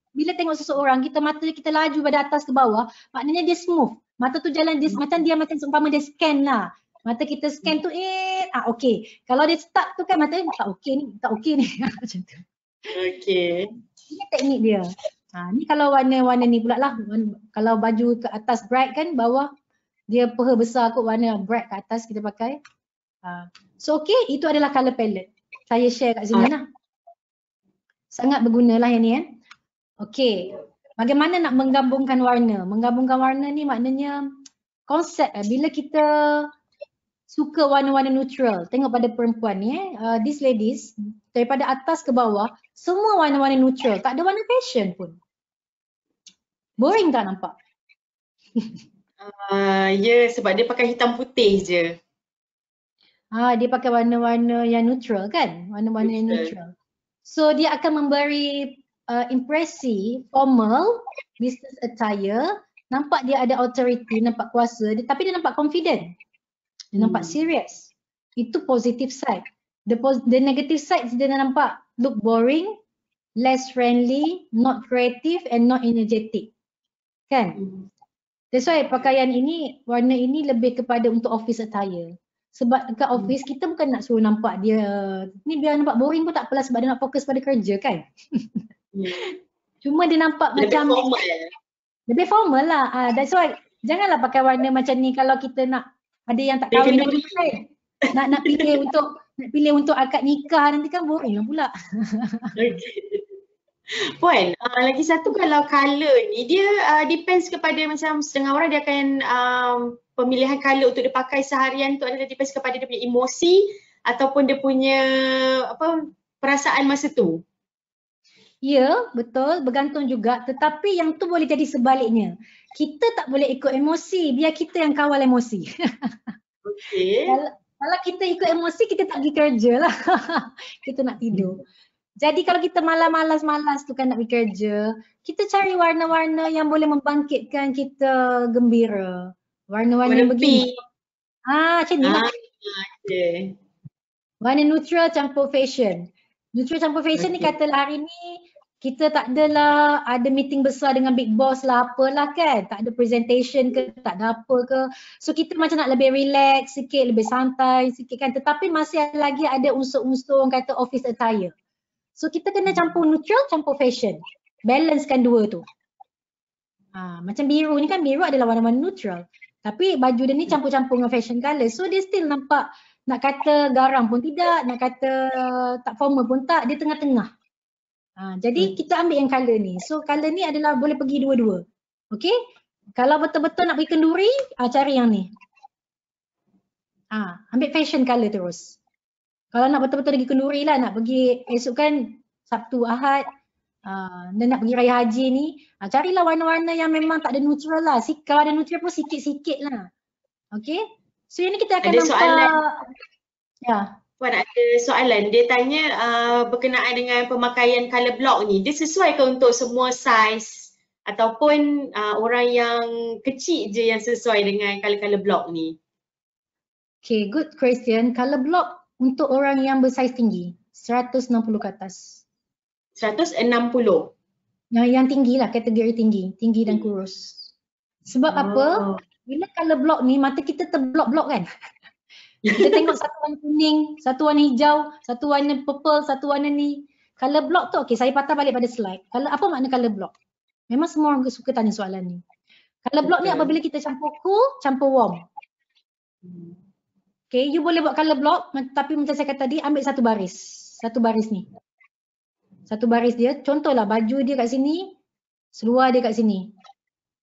[SPEAKER 1] bila tengok seseorang, mata kita laju pada atas ke bawah, maknanya dia smooth. Mata tu jalan dia macam seumpama dia scan lah. Mata kita scan tu okey. Kalau dia stuck tu kan mata tak okey ni. Macam tu.
[SPEAKER 2] Okey.
[SPEAKER 1] Ini teknik dia. Ni kalau warna-warna ni pula lah. Kalau baju ke atas bright kan, bawah Dia peha besar kot, warna bright kat atas kita pakai. So okay, itu adalah color palette. Saya share kat sini lah. Sangat berguna lah yang ni Okay, bagaimana nak menggabungkan warna? Menggabungkan warna ni maknanya konsep bila kita suka warna-warna neutral. Tengok pada perempuan ni these ladies daripada atas ke bawah semua warna-warna neutral. Tak ada warna fashion pun. Boring tak nampak?
[SPEAKER 2] Ya, sebab dia pakai hitam putih je.
[SPEAKER 1] Dia pakai warna-warna yang neutral kan? Warna-warna yang neutral. So dia akan memberi impresi formal, business attire. Nampak dia ada authority, nampak kuasa, tapi dia nampak confident. Dia nampak serious. Itu positive side. The negative side dia nampak look boring, less friendly, not creative and not energetic. Kan? That's why pakaian ini, warna ini lebih kepada untuk office attire. Sebab dekat office kita bukan nak suruh nampak dia, ni biar nampak boring pun tak apalah sebab dia nak fokus pada kerja kan. Cuma dia nampak lebih macam formal. Lebih formal lah. That's why janganlah pakai warna macam ni kalau kita nak ada yang tak kahwin lagi pakai. Nak pilih untuk akad nikah nanti kan boring lah pula.
[SPEAKER 2] Puan, lagi satu kalau colour ni dia depends kepada macam setengah orang dia akan pemilihan colour untuk dipakai seharian tu adalah depends kepada dia punya emosi ataupun dia punya perasaan masa tu.
[SPEAKER 1] Ya, betul, bergantung juga, tetapi yang tu boleh jadi sebaliknya. Kita tak boleh ikut emosi, biar kita yang kawal emosi.
[SPEAKER 2] Okay.
[SPEAKER 1] Kalau kita ikut emosi, kita tak pergi kerja lah. Kita nak tidur. Jadi kalau kita malas tu kan nak pergi kerja, kita cari warna-warna yang boleh membangkitkan kita gembira. Warna-warna yang begini. Macam ni lah.
[SPEAKER 2] Okay.
[SPEAKER 1] Warna neutral campur fashion. Neutral campur fashion ni katalah hari ni kita tak adalah ada meeting besar dengan big boss lah apalah kan. Tak ada presentation ke, tak ada apa ke. So kita macam nak lebih relax sikit, lebih santai sikit kan. Tetapi masih lagi ada unsur-unsur orang kata office attire. So kita kena campur neutral, campur fashion. Balancekan dua tu. Macam biru ni kan, biru adalah warna-warna neutral. Tapi baju dia ni campur-campur dengan fashion colour. So dia still nampak, nak kata garam pun tidak, nak kata tak formal pun tak, dia tengah-tengah. Jadi kita ambil yang colour ni. So colour ni adalah boleh pergi dua-dua. Okay? Kalau betul-betul nak pergi kenduri, cari yang ni. Ambil fashion colour terus. Kalau nak betul-betul pergi kenduri lah, nak pergi esok kan Sabtu, Ahad, dan nak pergi Raya Haji ni, carilah warna-warna yang memang tak ada neutral lah. Kalau ada neutral pun sikit-sikit lah. Okay? So yang ni kita akan
[SPEAKER 2] ada
[SPEAKER 1] nampak.
[SPEAKER 2] Soalan.
[SPEAKER 1] Ya.
[SPEAKER 2] Puan ada soalan, dia tanya berkenaan dengan pemakaian colour block ni, dia sesuai ke untuk semua saiz ataupun orang yang kecil je yang sesuai dengan colour-colour block ni?
[SPEAKER 1] Okay, good question. Colour block untuk orang yang bersaiz tinggi, 160 ke atas.
[SPEAKER 2] 160?
[SPEAKER 1] Yang tinggi lah, kategori tinggi dan kurus. Sebab apa? Bila colour block ni, mata kita terblok-blok kan? Kita tengok satu warna kuning, satu warna hijau, satu warna purple, satu warna ni. Colour block tu, okay, saya patah balik pada slide. Apa makna colour block? Memang semua orang suka tanya soalan ni. Colour block ni apabila kita campur cool, campur warm. Okay, you boleh buat colour block, tapi macam saya kata tadi, ambil satu baris. Satu baris ni. Satu baris dia, contohlah baju dia kat sini, seluar dia kat sini.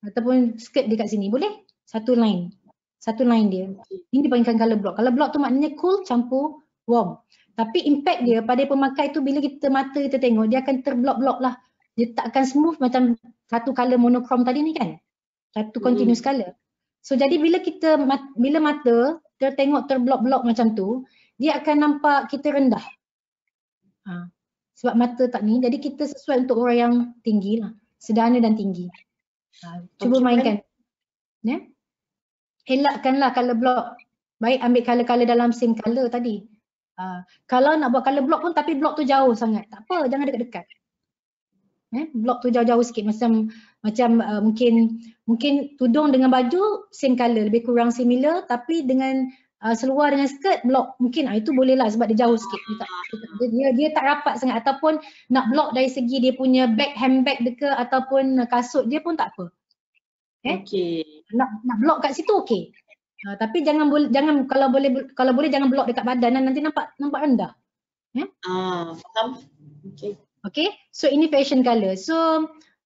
[SPEAKER 1] Ataupun skirt dia kat sini, boleh? Satu line. Satu line dia. Ini dipanggilkan colour block. Colour block tu maknanya cool campur warm. Tapi impact dia pada pemakai tu bila kita mata kita tengok, dia akan terblok-blok lah. Dia tak akan smooth macam satu colour monochrome tadi ni kan. Satu continuous colour. So jadi bila mata tertengok terblok-blok macam tu, dia akan nampak kita rendah. Sebab mata tak ni, jadi kita sesuai untuk orang yang tinggi lah. Sederhana dan tinggi. Cuba mainkan. Ya? Elakkanlah colour block. Baik ambil colour-colour dalam same colour tadi. Kalau nak buat colour block pun tapi block tu jauh sangat. Tak apa, jangan dekat-dekat. Blok tu jauh-jauh sikit macam mungkin tudung dengan baju same colour, lebih kurang similar, tapi dengan seluar dengan skirt blok mungkin itu boleh lah sebab dia jauh sikit. Dia tak rapat sangat, ataupun nak blok dari segi dia punya handbag dia ke ataupun kasut dia pun tak apa.
[SPEAKER 2] Okey.
[SPEAKER 1] Nak block kat situ okey. Tapi jangan kalau boleh jangan block dekat badan, nanti nampak rendah.
[SPEAKER 2] Faham. Okey.
[SPEAKER 1] Okay, so ini fashion colour. So,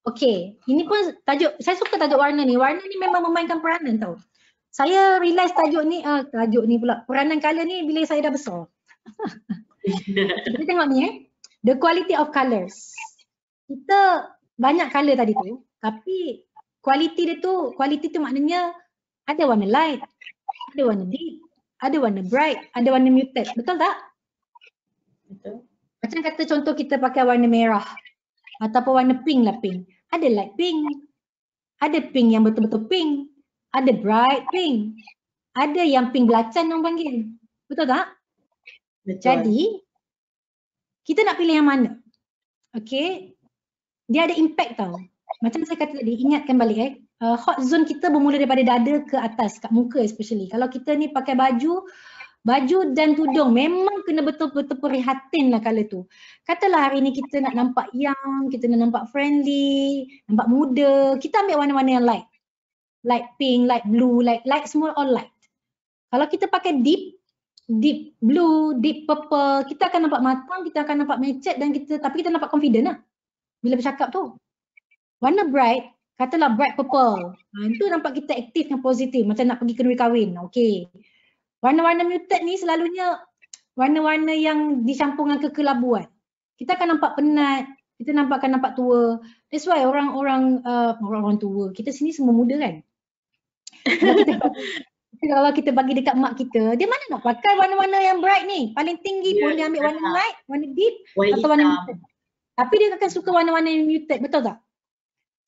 [SPEAKER 1] okay, ini pun tajuk, saya suka tajuk warna ni. Warna ni memang memainkan peranan tau. Saya realize tajuk ni pula, peranan colour ni bila saya dah besar. Kita tengok ni the quality of colours. Kita banyak colour tadi tu, tapi quality tu maknanya ada warna light, ada warna deep, ada warna bright, ada warna muted. Betul tak?
[SPEAKER 2] Betul.
[SPEAKER 1] Macam kata contoh kita pakai warna merah ataupun warna pink lah pink. Ada light pink, ada pink yang betul-betul pink, ada bright pink, ada yang pink belacan orang panggil. Betul tak?
[SPEAKER 2] Betul.
[SPEAKER 1] Jadi, kita nak pilih yang mana? Okay, dia ada impact tau. Macam saya kata tadi, ingatkan balik hot zone kita bermula daripada dada ke atas, kat muka especially. Kalau kita ni pakai baju dan tudung memang kena betul-betul prihatin lah colour tu. Katalah hari ni kita nak nampak young, kita nak nampak friendly, nampak muda, kita ambil warna-warna yang light. Light pink, light blue, light semua all light. Kalau kita pakai deep blue, deep purple, kita akan nampak matang, kita akan nampak macet dan tapi kita nampak confident lah bila bercakap tu. Warna bright, katalah bright purple, itu nampak kita aktif dan positif macam nak pergi kenduri kahwin. Okey. Warna-warna muted ni selalunya warna-warna yang dicampur dengan kekelabuan. Kita akan nampak penat, kita akan nampak tua. That's why orang-orang tua, kita sini semua muda kan. Kalau kita bagi dekat mak kita, dia mana nak pakai warna-warna yang bright ni? Paling tinggi pun dia ambil warna light, warna deep atau warna muted. Tapi dia akan suka warna-warna yang muted, betul tak?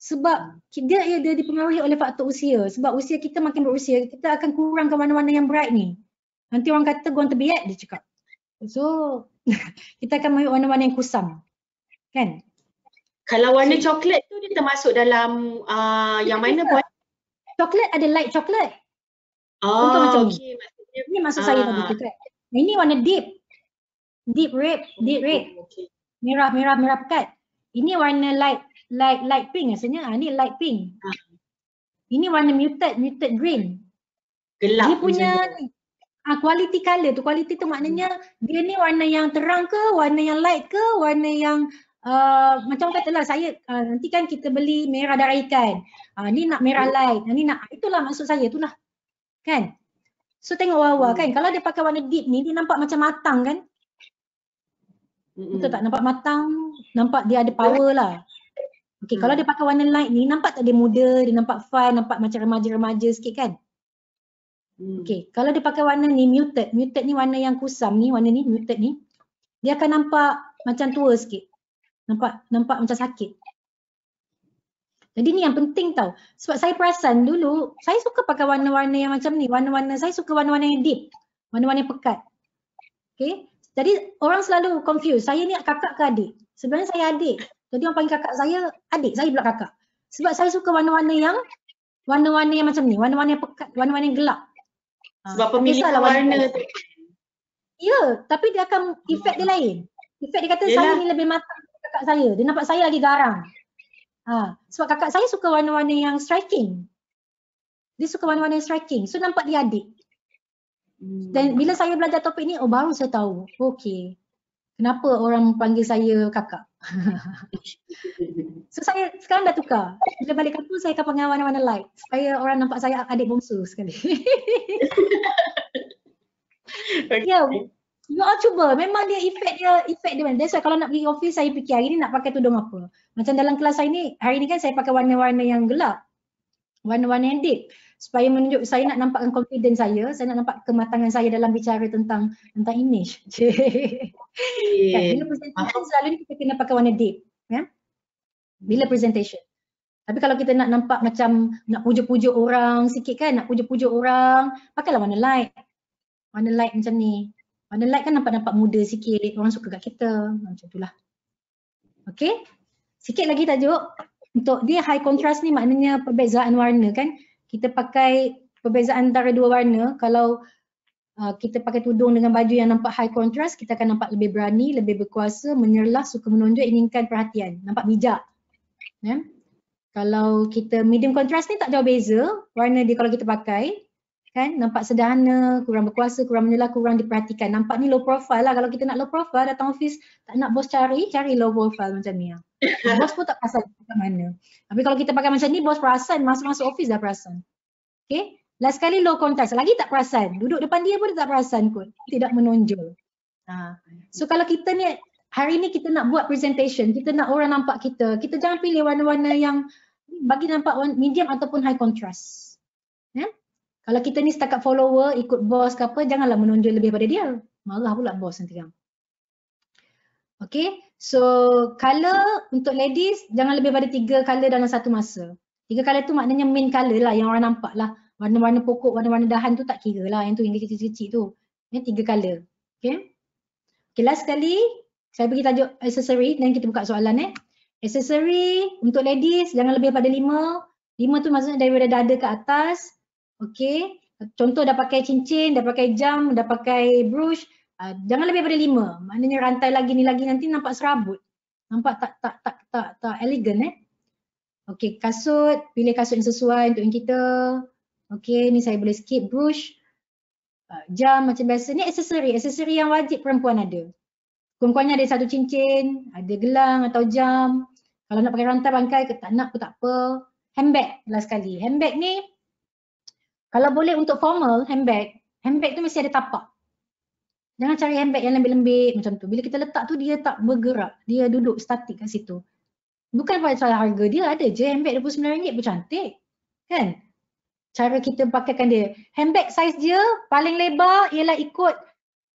[SPEAKER 1] Sebab dia dipengaruhi oleh faktor usia. Sebab usia kita makin berusia, kita akan kurangkan warna-warna yang bright ni. Nanti orang kata gua terbiat, dia cakap. So, kita akan ambil warna-warna yang kusam. Kan?
[SPEAKER 2] Kalau warna coklat tu dia termasuk dalam yang mana buat?
[SPEAKER 1] Coklat ada light coklat. Contoh macam ni. Ini maksud saya tadi kan. Ini warna deep. Deep red.
[SPEAKER 2] Okay.
[SPEAKER 1] Merah pekat. Ini warna light pink rasanya. Ini light pink. Ini warna muted green.
[SPEAKER 2] Gelap.
[SPEAKER 1] Dia punya quality colour tu. Quality tu maknanya dia ni warna yang terang ke, warna yang light ke, warna yang macam katalah saya nanti kan kita beli merah darah ikan. Ni nak merah light. Ni nak, itulah maksud saya itulah. Kan? So tengok Wawa kan, kalau dia pakai warna deep ni dia nampak macam matang kan? Betul tak? Nampak matang, nampak dia ada power lah. Okay, kalau dia pakai warna light ni nampak tak dia muda, dia nampak fun, nampak macam remaja-remaja sikit kan? Okay, kalau dia pakai warna ni muted ni warna yang kusam ni, warna ni muted ni, dia akan nampak macam tua sikit. Nampak macam sakit. Jadi ni yang penting tau. Sebab saya perasan dulu, saya suka pakai warna-warna yang macam ni. Saya suka warna-warna yang deep. Warna-warna yang pekat. Okay. Jadi orang selalu confuse. Saya ni kakak ke adik? Sebenarnya saya adik. Jadi orang panggil kakak saya adik. Saya pula kakak. Sebab saya suka warna-warna yang macam ni. Warna-warna yang pekat. Warna-warna yang gelap.
[SPEAKER 2] Sebab pemilihan warna tu.
[SPEAKER 1] Ya, tapi dia akan efek dia lain. Efek dia kata saya ni lebih matang daripada kakak saya. Dia nampak saya lagi garang. Sebab kakak saya suka warna-warna yang striking. Dia suka warna-warna yang striking. So nampak dia adik. Dan bila saya belajar topik ni, baru saya tahu. Okay. Kenapa orang panggil saya kakak. So saya sekarang dah tukar. Bila balik kampung saya akan panggil warna-warna light. Supaya orang nampak saya adik bongsu sekali. Ya, you all cuba. Memang dia efek dia. That's why kalau nak pergi office saya fikir hari ni nak pakai tudung apa. Macam dalam kelas saya ni, hari ni kan saya pakai warna-warna yang gelap. Warna-warna yang deep. Supaya menunjuk saya nak nampakkan confidence saya nak nampak kematangan saya dalam bicara tentang image. Kan, bila presentation selalu ni kita kena pakai warna deep. Ya? Bila presentation. Tapi kalau kita nak nampak macam nak pujuk-pujuk orang sikit kan, pakailah warna light. Warna light macam ni. Warna light kan nampak muda sikit, orang suka kat kita. Macam itulah. Okay. Sikit lagi tajuk. Untuk dia high contrast ni maknanya perbezaan warna kan. Kita pakai perbezaan antara dua warna. Kalau kita pakai tudung dengan baju yang nampak high contrast, kita akan nampak lebih berani, lebih berkuasa, menyerlah, suka menonjol, inginkan perhatian. Nampak bijak. Ya? Kalau kita medium contrast ni tak jauh beza warna dia kalau kita pakai. Kan nampak sederhana, kurang berkuasa, kurang menyela, kurang diperhatikan. Nampak ni low profile lah. Kalau kita nak low profile datang office tak nak bos cari low profile macam ni. Bos pun tak perasan kat mana. Tapi kalau kita pakai macam ni bos perasan, masuk office dah perasan. Okay. Last sekali low contrast, lagi tak perasan. Duduk depan dia pun dia tak perasan kot. Tidak menonjol. So kalau kita ni hari ni kita nak buat presentation, kita nak orang nampak kita jangan pilih warna-warna yang bagi nampak medium ataupun high contrast. Kalau kita ni setakat follower, ikut bos ke apa, janganlah menonjol lebih pada dia. Marah pula bos nanti kan. Okay, so colour untuk ladies, jangan lebih pada 3 colour dalam satu masa. 3 colour tu maknanya main colour lah yang orang nampak lah. Warna-warna pokok, warna-warna dahan tu tak kira lah. Yang tu yang kecil-kecil tu. Ini 3 colour. Okay. Okay, last sekali, saya bagi tajuk accessory dan kita buka soalan Accessory untuk ladies, jangan lebih pada 5. 5 tu maksudnya daripada dada ke atas. Okay, contoh dah pakai cincin, dah pakai jam, dah pakai brush, jangan lebih daripada 5. Maknanya rantai lagi ni lagi nanti nampak serabut. Nampak tak elegan Okay, kasut, pilih kasut yang sesuai untuk yang kita. Okay, ni saya boleh skip brush. Jam macam biasa. Ni aksesori yang wajib perempuan ada. Perempuannya ada satu cincin, ada gelang atau jam. Kalau nak pakai rantai bangkai ke tak nak pun tak apa. Handbag last sekali. Handbag ni kalau boleh untuk formal handbag tu mesti ada tapak. Jangan cari handbag yang lembik-lembik macam tu. Bila kita letak tu dia tak bergerak. Dia duduk statik kat situ. Bukan pasal harga dia, ada je handbag RM29 pun cantik. Kan? Cara kita pakaikan dia. Handbag size dia paling lebar ialah ikut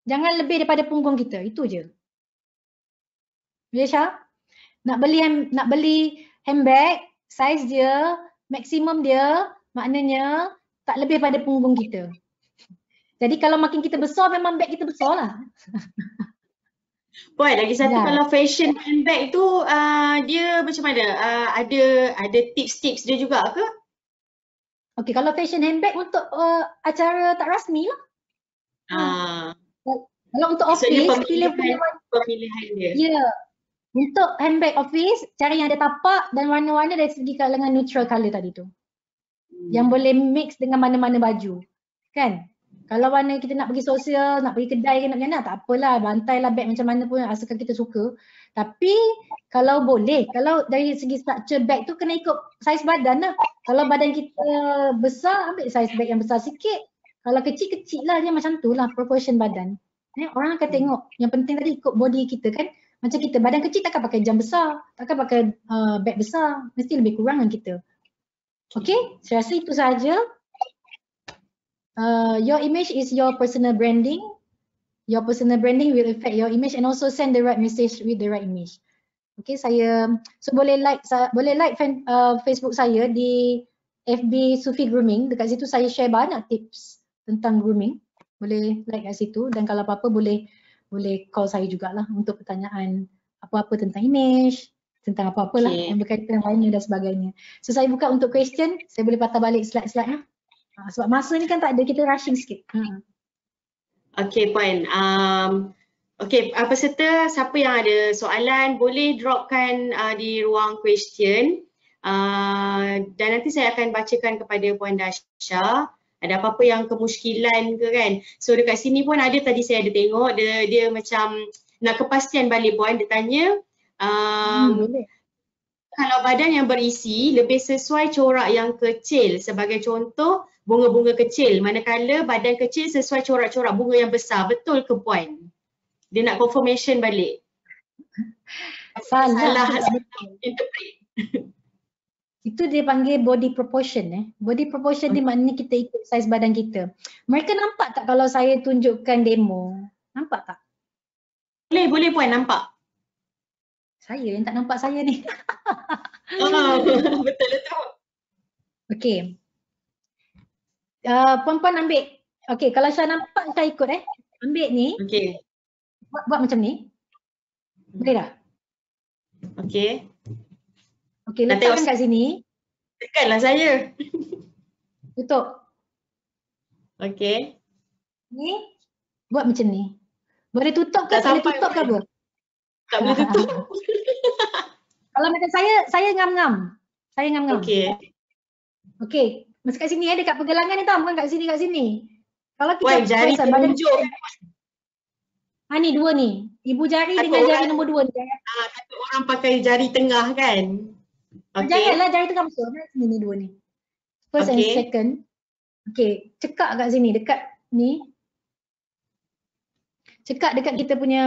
[SPEAKER 1] jangan lebih daripada punggung kita. Itu je. Ya Syah? Nak beli handbag size dia, maksimum dia maknanya tak lebih pada punggung kita. Jadi kalau makin kita besar memang beg kita besar lah.
[SPEAKER 2] Puan, lagi satu kalau fashion handbag tu dia macam mana? Ada tips-tips dia juga ke?
[SPEAKER 1] Okay, kalau fashion handbag untuk acara tak rasmi lah. Kalau untuk office, pilih
[SPEAKER 2] pemilihan dia.
[SPEAKER 1] Ya. Untuk handbag office, cari yang ada tapak dan warna-warna dari segi kalangan neutral colour tadi tu. Yang boleh mix dengan mana-mana baju. Kan? Kalau warna kita nak pergi sosial, nak pergi kedai ke nak pergi mana, tak apalah, bantailah beg macam mana pun asalkan kita suka. Tapi kalau boleh, kalau dari segi structure beg tu kena ikut saiz badan lah. Kalau badan kita besar, ambil saiz beg yang besar sikit. Kalau kecil-kecil lah dia macam tu lah, proportion badan. Orang akan tengok, yang penting tadi ikut body kita kan. Macam kita badan kecil takkan pakai jam besar, takkan pakai beg besar, mesti lebih kurang dengan kita. Okay, saya rasa itu sahaja. Your image is your personal branding. Your personal branding will affect your image and also send the right message with the right image. Okay, boleh like Facebook saya di FB Sufi Grooming. Dekat situ saya share banyak tips tentang grooming. Boleh like kat situ dan kalau apa-apa boleh call saya jugalah untuk pertanyaan apa-apa tentang image, tentang apa-apa lah yang berkaitan lainnya dan sebagainya. So saya buka untuk question, saya boleh patah balik slide-slide sebab masa ni kan tak ada, kita rushing sikit.
[SPEAKER 2] Okay Puan, peserta siapa yang ada soalan boleh dropkan di ruang question dan nanti saya akan bacakan kepada Puan Dasha. Ada apa-apa yang kemusykilan ke kan. So dekat sini pun ada, tadi saya ada tengok dia macam nak kepastian balik Puan, dia tanya kalau badan yang berisi lebih sesuai corak yang kecil, sebagai contoh bunga-bunga kecil, manakala badan kecil sesuai corak-corak bunga yang besar, betul ke Puan? Dia nak confirmation balik. Salah interpret.
[SPEAKER 1] Itu dia panggil body proportion. Body proportion ni maknanya kita ikut saiz badan kita. Mereka nampak tak kalau saya tunjukkan demo? Nampak tak?
[SPEAKER 2] Boleh Puan, nampak.
[SPEAKER 1] Saya yang tak nampak saya ni.
[SPEAKER 2] Betul.
[SPEAKER 1] Okay. Puan-puan ambil. Okay, kalau saya nampak saya ikut Ambil ni.
[SPEAKER 2] Okay.
[SPEAKER 1] Buat macam ni. Boleh dah?
[SPEAKER 2] Okay.
[SPEAKER 1] Okay, letakkan kat sini.
[SPEAKER 2] Tekanlah saya.
[SPEAKER 1] Tutup.
[SPEAKER 2] Okay.
[SPEAKER 1] Ni. Buat macam ni. Boleh tutup ke? Boleh tutup ke apa?
[SPEAKER 2] Tak boleh tutup.
[SPEAKER 1] Kalau macam saya ngam-ngam. Saya ngam-ngam.
[SPEAKER 2] Okey.
[SPEAKER 1] Okey, masa kat sini dekat pergelangan ni tau, bukan kat sini kat sini. Kalau kita
[SPEAKER 2] Wah, jari
[SPEAKER 1] badan
[SPEAKER 2] telunjuk.
[SPEAKER 1] ni dua ni. Ibu jari
[SPEAKER 2] Kata
[SPEAKER 1] dengan jari
[SPEAKER 2] orang-
[SPEAKER 1] nombor 2 ni.
[SPEAKER 2] Kata orang pakai jari tengah kan. Okey.
[SPEAKER 1] Janganlah jari tengah masuk. Sini ni dua ni. First and
[SPEAKER 2] Okey.
[SPEAKER 1] second. Okey, cekak kat sini dekat ni. Cekak dekat kita punya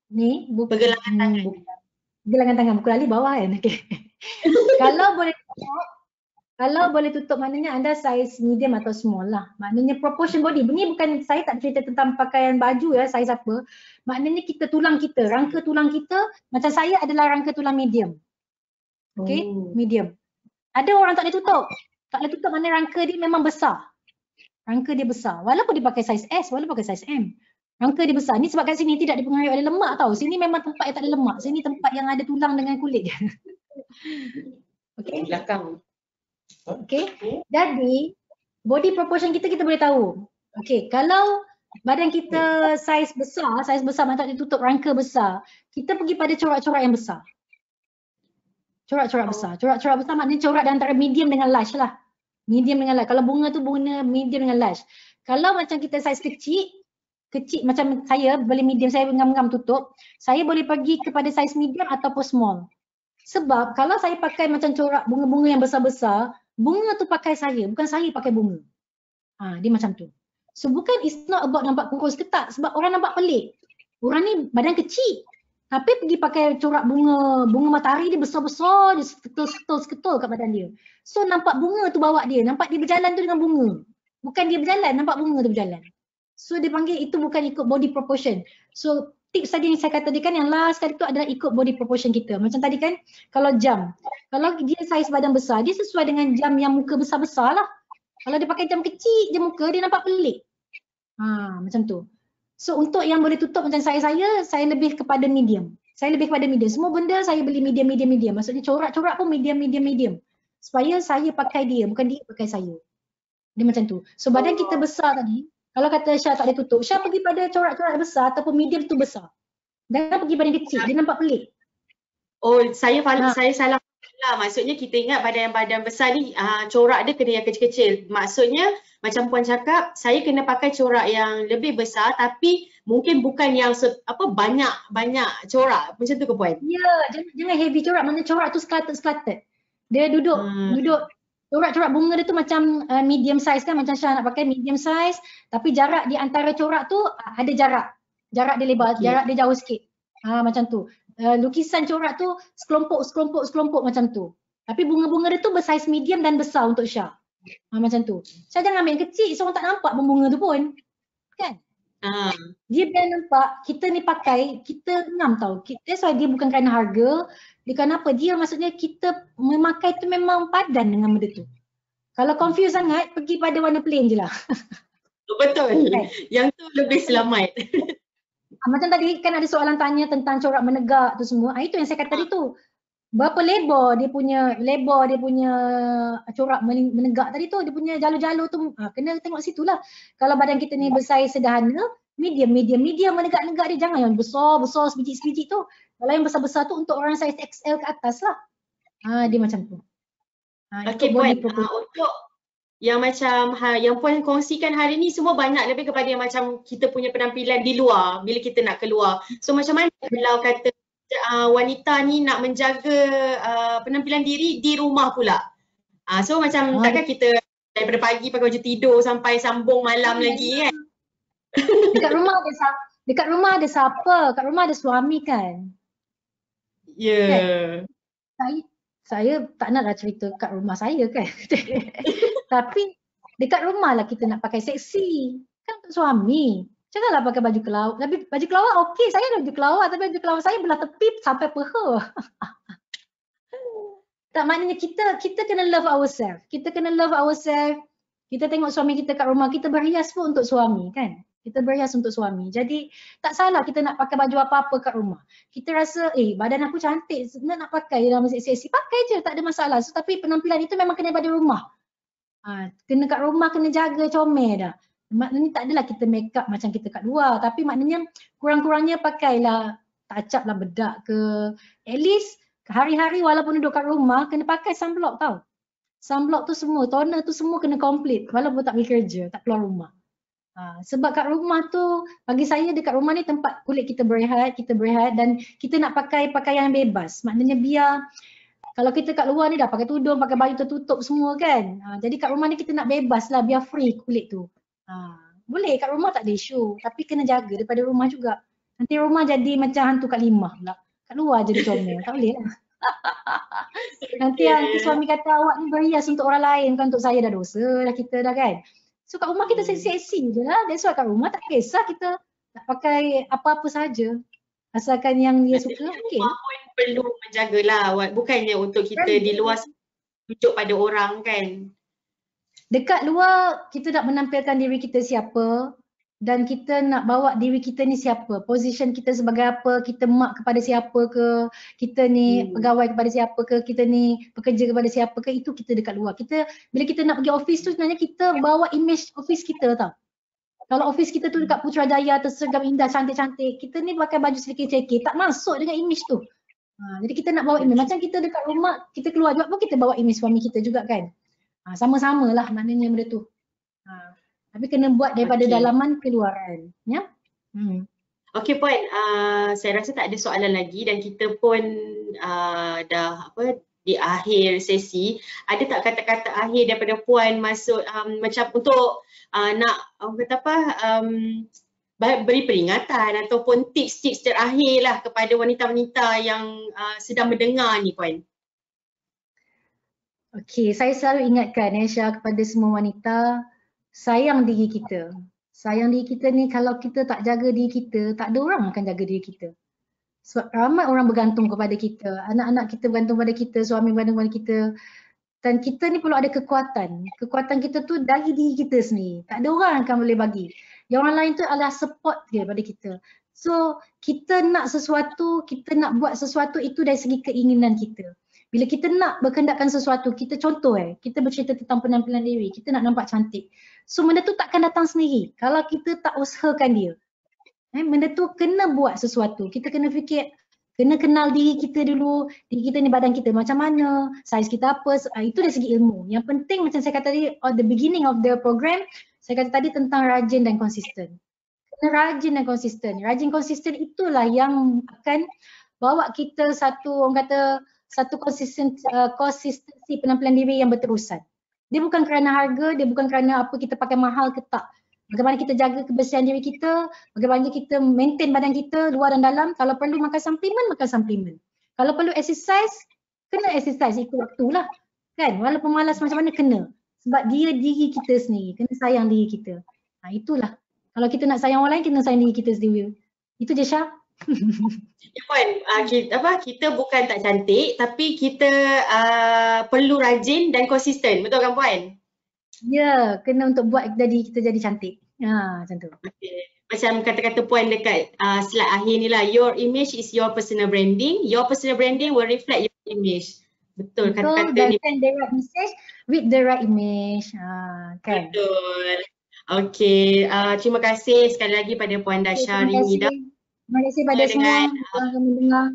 [SPEAKER 1] ni
[SPEAKER 2] Pergelangan tangan.
[SPEAKER 1] Pergelangan tangan buku lali bawah kan. Okey. Kalau boleh tutup maknanya anda saiz medium atau small lah. Maknanya proportion body. Ini bukan, saya tak cerita tentang pakaian baju ya, saiz apa. Maknanya kita tulang kita, rangka tulang kita, macam saya adalah rangka tulang medium. Okey, medium. Ada orang tak boleh tutup. Tak boleh tutup maknanya rangka dia memang besar. Rangka dia besar. Walaupun dia pakai saiz S, walaupun pakai saiz M. Rangka dia besar. Ni sebab kat sini tidak dipengaruhi oleh lemak tau. Sini memang tempat yang tak ada lemak. Sini tempat yang ada tulang dengan kulit je. Okey.
[SPEAKER 2] Belakang.
[SPEAKER 1] Okay, jadi body proportion kita boleh tahu. Okay, kalau badan kita saiz besar macam ditutup rangka besar, kita pergi pada corak-corak yang besar. Corak-corak besar. Corak-corak besar maknanya corak di antara medium dengan large lah. Medium dengan large. Kalau bunga tu bunga medium dengan large. Kalau macam kita saiz kecil macam saya boleh medium, saya ngam-ngam tutup, saya boleh pergi kepada saiz medium ataupun small. Sebab kalau saya pakai macam corak bunga-bunga yang besar-besar, bunga tu pakai saya, bukan saya pakai bunga. Dia macam tu. So bukan, it's not about nampak kurus ketat, sebab orang nampak pelik. Orang ni badan kecil, tapi pergi pakai corak bunga matahari dia besar-besar, dia seketul kat badan dia. So nampak bunga tu bawa dia, nampak dia berjalan tu dengan bunga. Bukan dia berjalan, nampak bunga tu berjalan. So dia panggil itu bukan ikut body proportion. So tips tadi yang saya kata tadi kan, yang last tadi tu adalah ikut body proportion kita. Macam tadi kan, kalau jam. Kalau dia saiz badan besar, dia sesuai dengan jam yang muka besar-besar lah. Kalau dia pakai jam kecil je muka, dia nampak pelik. Macam tu. So untuk yang boleh tutup macam saya lebih kepada medium. Saya lebih kepada medium. Semua benda saya beli medium. Maksudnya corak-corak pun medium. Supaya saya pakai dia, bukan dia pakai saya. Dia macam tu. So badan kita besar tadi, kalau kata Syah tak boleh tutup, Syah pergi pada corak-corak besar ataupun medium tu besar. Jangan pergi badan kecil, dia nampak pelik.
[SPEAKER 2] Oh, saya salah lah. Maksudnya kita ingat badan besar ni corak dia kena yang kecil-kecil. Maksudnya macam puan cakap, saya kena pakai corak yang lebih besar tapi mungkin bukan yang banyak corak. Macam tu ke puan?
[SPEAKER 1] Ya, jangan heavy corak. Mana corak tu sklated. Dia duduk corak-corak bunga dia tu macam medium size kan, macam Syah nak pakai medium size, tapi jarak di antara corak tu ada jarak. Jarak dia lebar, jarak dia jauh sikit. Macam tu. Lukisan corak tu sekelompok macam tu. Tapi bunga-bunga dia tu bersaiz medium dan besar untuk Syah. Macam tu. Syah jangan ambil yang kecil, so orang tak nampak bunga tu pun. Kan? Dia biar nampak kita ni pakai, kita ngam tau. That's why dia bukan kerana harga. Dia kenapa? Dia maksudnya kita memakai tu memang padan dengan benda tu. Kalau confuse sangat, pergi pada warna plain je lah.
[SPEAKER 2] Betul. Okay. Yang tu lebih selamat.
[SPEAKER 1] Macam tadi kan ada soalan tanya tentang corak menegak tu semua. Itu yang saya kata tadi tu. Berapa lebar dia punya corak menegak tadi tu. Dia punya jalur-jalur tu. Kena tengok situ lah. Kalau badan kita ni bersaiz sederhana, medium menegak-negak dia. Jangan yang besar sebiji-sebiji tu. Kalau yang besar-besar tu untuk orang saiz XL ke atas lah. Dia macam tu.
[SPEAKER 2] Okey puan, untuk yang macam yang puan kongsikan hari ni semua banyak lebih kepada yang macam kita punya penampilan di luar bila kita nak keluar. So macam mana kalau kata wanita ni nak menjaga penampilan diri di rumah pula? So macam takkan kita daripada pagi pakai baju tidur sampai sambung malam lagi kan?
[SPEAKER 1] Dekat rumah ada siapa? Kat rumah ada suami kan?
[SPEAKER 2] Ya.
[SPEAKER 1] Saya tak naklah cerita kat rumah saya kan. Tapi dekat rumah lah kita nak pakai seksi. Kan untuk suami. Janganlah pakai baju kelawar. Baju kelawar okey, saya ada baju kelawar tapi baju kelawar saya belah tepi sampai peha. Tak, maknanya kita kena love ourselves. Kita kena love ourselves. Kita tengok suami kita kat rumah, kita berhias pun untuk suami kan. Kita berhias untuk suami. Jadi tak salah kita nak pakai baju apa-apa kat rumah. Kita rasa badan aku cantik, nak pakai dalam seksi-seksi, pakai je, tak ada masalah. So, tapi penampilan itu memang kena pada rumah. Kena kat rumah, kena jaga comel dah. Maknanya tak adalah kita make up macam kita kat luar. Tapi maknanya kurang-kurangnya pakailah touch up lah bedak ke. At least Hari-hari walaupun duduk kat rumah, kena pakai sunblock tau. Sunblock tu semua, toner tu semua kena complete walaupun tak pergi kerja, tak keluar rumah. Sebab kat rumah tu, bagi saya dekat rumah ni tempat kulit kita berehat dan kita nak pakai pakaian bebas. Maknanya biar kalau kita kat luar ni dah pakai tudung, pakai baju tertutup semua kan. Jadi kat rumah ni kita nak bebas lah, biar free kulit tu. Boleh kat rumah tak ada isu, tapi kena jaga daripada rumah juga. Nanti rumah jadi macam hantu kat limah pula. Kat luar jadi comel, tak boleh lah. Nanti suami kata awak ni berhias untuk orang lain, kan untuk saya dah dosa dah kita dah kan. So kat rumah kita seksi-seksi je lah. That's why kat rumah tak kisah kita nak pakai apa-apa saja. Asalkan yang dia suka, okey.
[SPEAKER 2] Rumah pun perlu menjagalah, bukannya untuk kita di luar tunjuk pada orang kan.
[SPEAKER 1] Dekat luar kita nak menampilkan diri kita siapa dan kita nak bawa diri kita ni siapa, position kita sebagai apa, kita mak kepada siapa ke, kita ni pegawai kepada siapa ke, kita ni pekerja kepada siapa ke, itu kita dekat luar. Bila kita nak pergi office tu sebenarnya kita bawa image office kita tau. Kalau office kita tu dekat Putrajaya, tersergam indah, cantik-cantik, kita ni pakai baju sedikit-sedikit, tak masuk dengan image tu. Jadi kita nak bawa image, macam kita dekat rumah, kita keluar juga pun kita bawa image suami kita juga kan. Sama-sama lah maknanya benda tu. Tapi kena buat daripada dalaman keluaran. Ya?
[SPEAKER 2] Okey Puan, saya rasa tak ada soalan lagi dan kita pun dah di akhir sesi. Ada tak kata-kata akhir daripada Puan masuk macam untuk nak beri peringatan ataupun tips-tips terakhir lah kepada wanita-wanita yang sedang mendengar ni Puan?
[SPEAKER 1] Okey, saya selalu ingatkan Syah kepada semua wanita, sayang diri kita. Sayang diri kita ni kalau kita tak jaga diri kita, tak ada orang akan jaga diri kita. Sebab ramai orang bergantung kepada kita, anak-anak kita bergantung pada kita, suami bergantung pada kita. Dan kita ni perlu ada kekuatan. Kekuatan kita tu dari diri kita sendiri. Tak ada orang yang akan boleh bagi. Yang orang lain tu adalah support dia pada kita. So, kita nak sesuatu, kita nak buat sesuatu itu dari segi keinginan kita. Bila kita nak berkendakkan sesuatu, kita contoh kita bercerita tentang penampilan diri, kita nak nampak cantik. So benda tu takkan datang sendiri kalau kita tak usahakan dia. Benda tu kena buat sesuatu, kita kena fikir, kena kenal diri kita dulu, diri kita ni badan kita macam mana, saiz kita apa, itu dari segi ilmu. Yang penting macam saya kata tadi, at the beginning of the program, saya kata tadi tentang rajin dan konsisten. Kena rajin dan konsisten. Rajin konsisten itulah yang akan bawa kita satu konsistensi penampilan diri yang berterusan. Dia bukan kerana harga, dia bukan kerana apa kita pakai mahal ke tak. Bagaimana kita jaga kebersihan diri kita, bagaimana kita maintain badan kita luar dan dalam. Kalau perlu makan suplemen, makan suplemen. Kalau perlu exercise, kena exercise ikut waktulah. Kan? Walaupun malas macam mana kena. Sebab dia diri kita sendiri, kena sayang diri kita. Itulah. Kalau kita nak sayang orang lain, kena sayang diri kita sendiri. Itu je Syah.
[SPEAKER 2] Ya Puan, kita bukan tak cantik tapi kita perlu rajin dan konsisten, betul kan Puan?
[SPEAKER 1] Ya, kena untuk buat kita jadi cantik. Macam tu.
[SPEAKER 2] Okay. Macam kata-kata Puan dekat slide akhir ni lah, your image is your personal branding, your personal branding will reflect your image. Betul kata-kata ni.
[SPEAKER 1] Send the right message with the right image. Kan?
[SPEAKER 2] Betul. Okay, terima kasih sekali lagi pada Puan Dasha Rinida.
[SPEAKER 1] Terima kasih pada semua yang mendengar.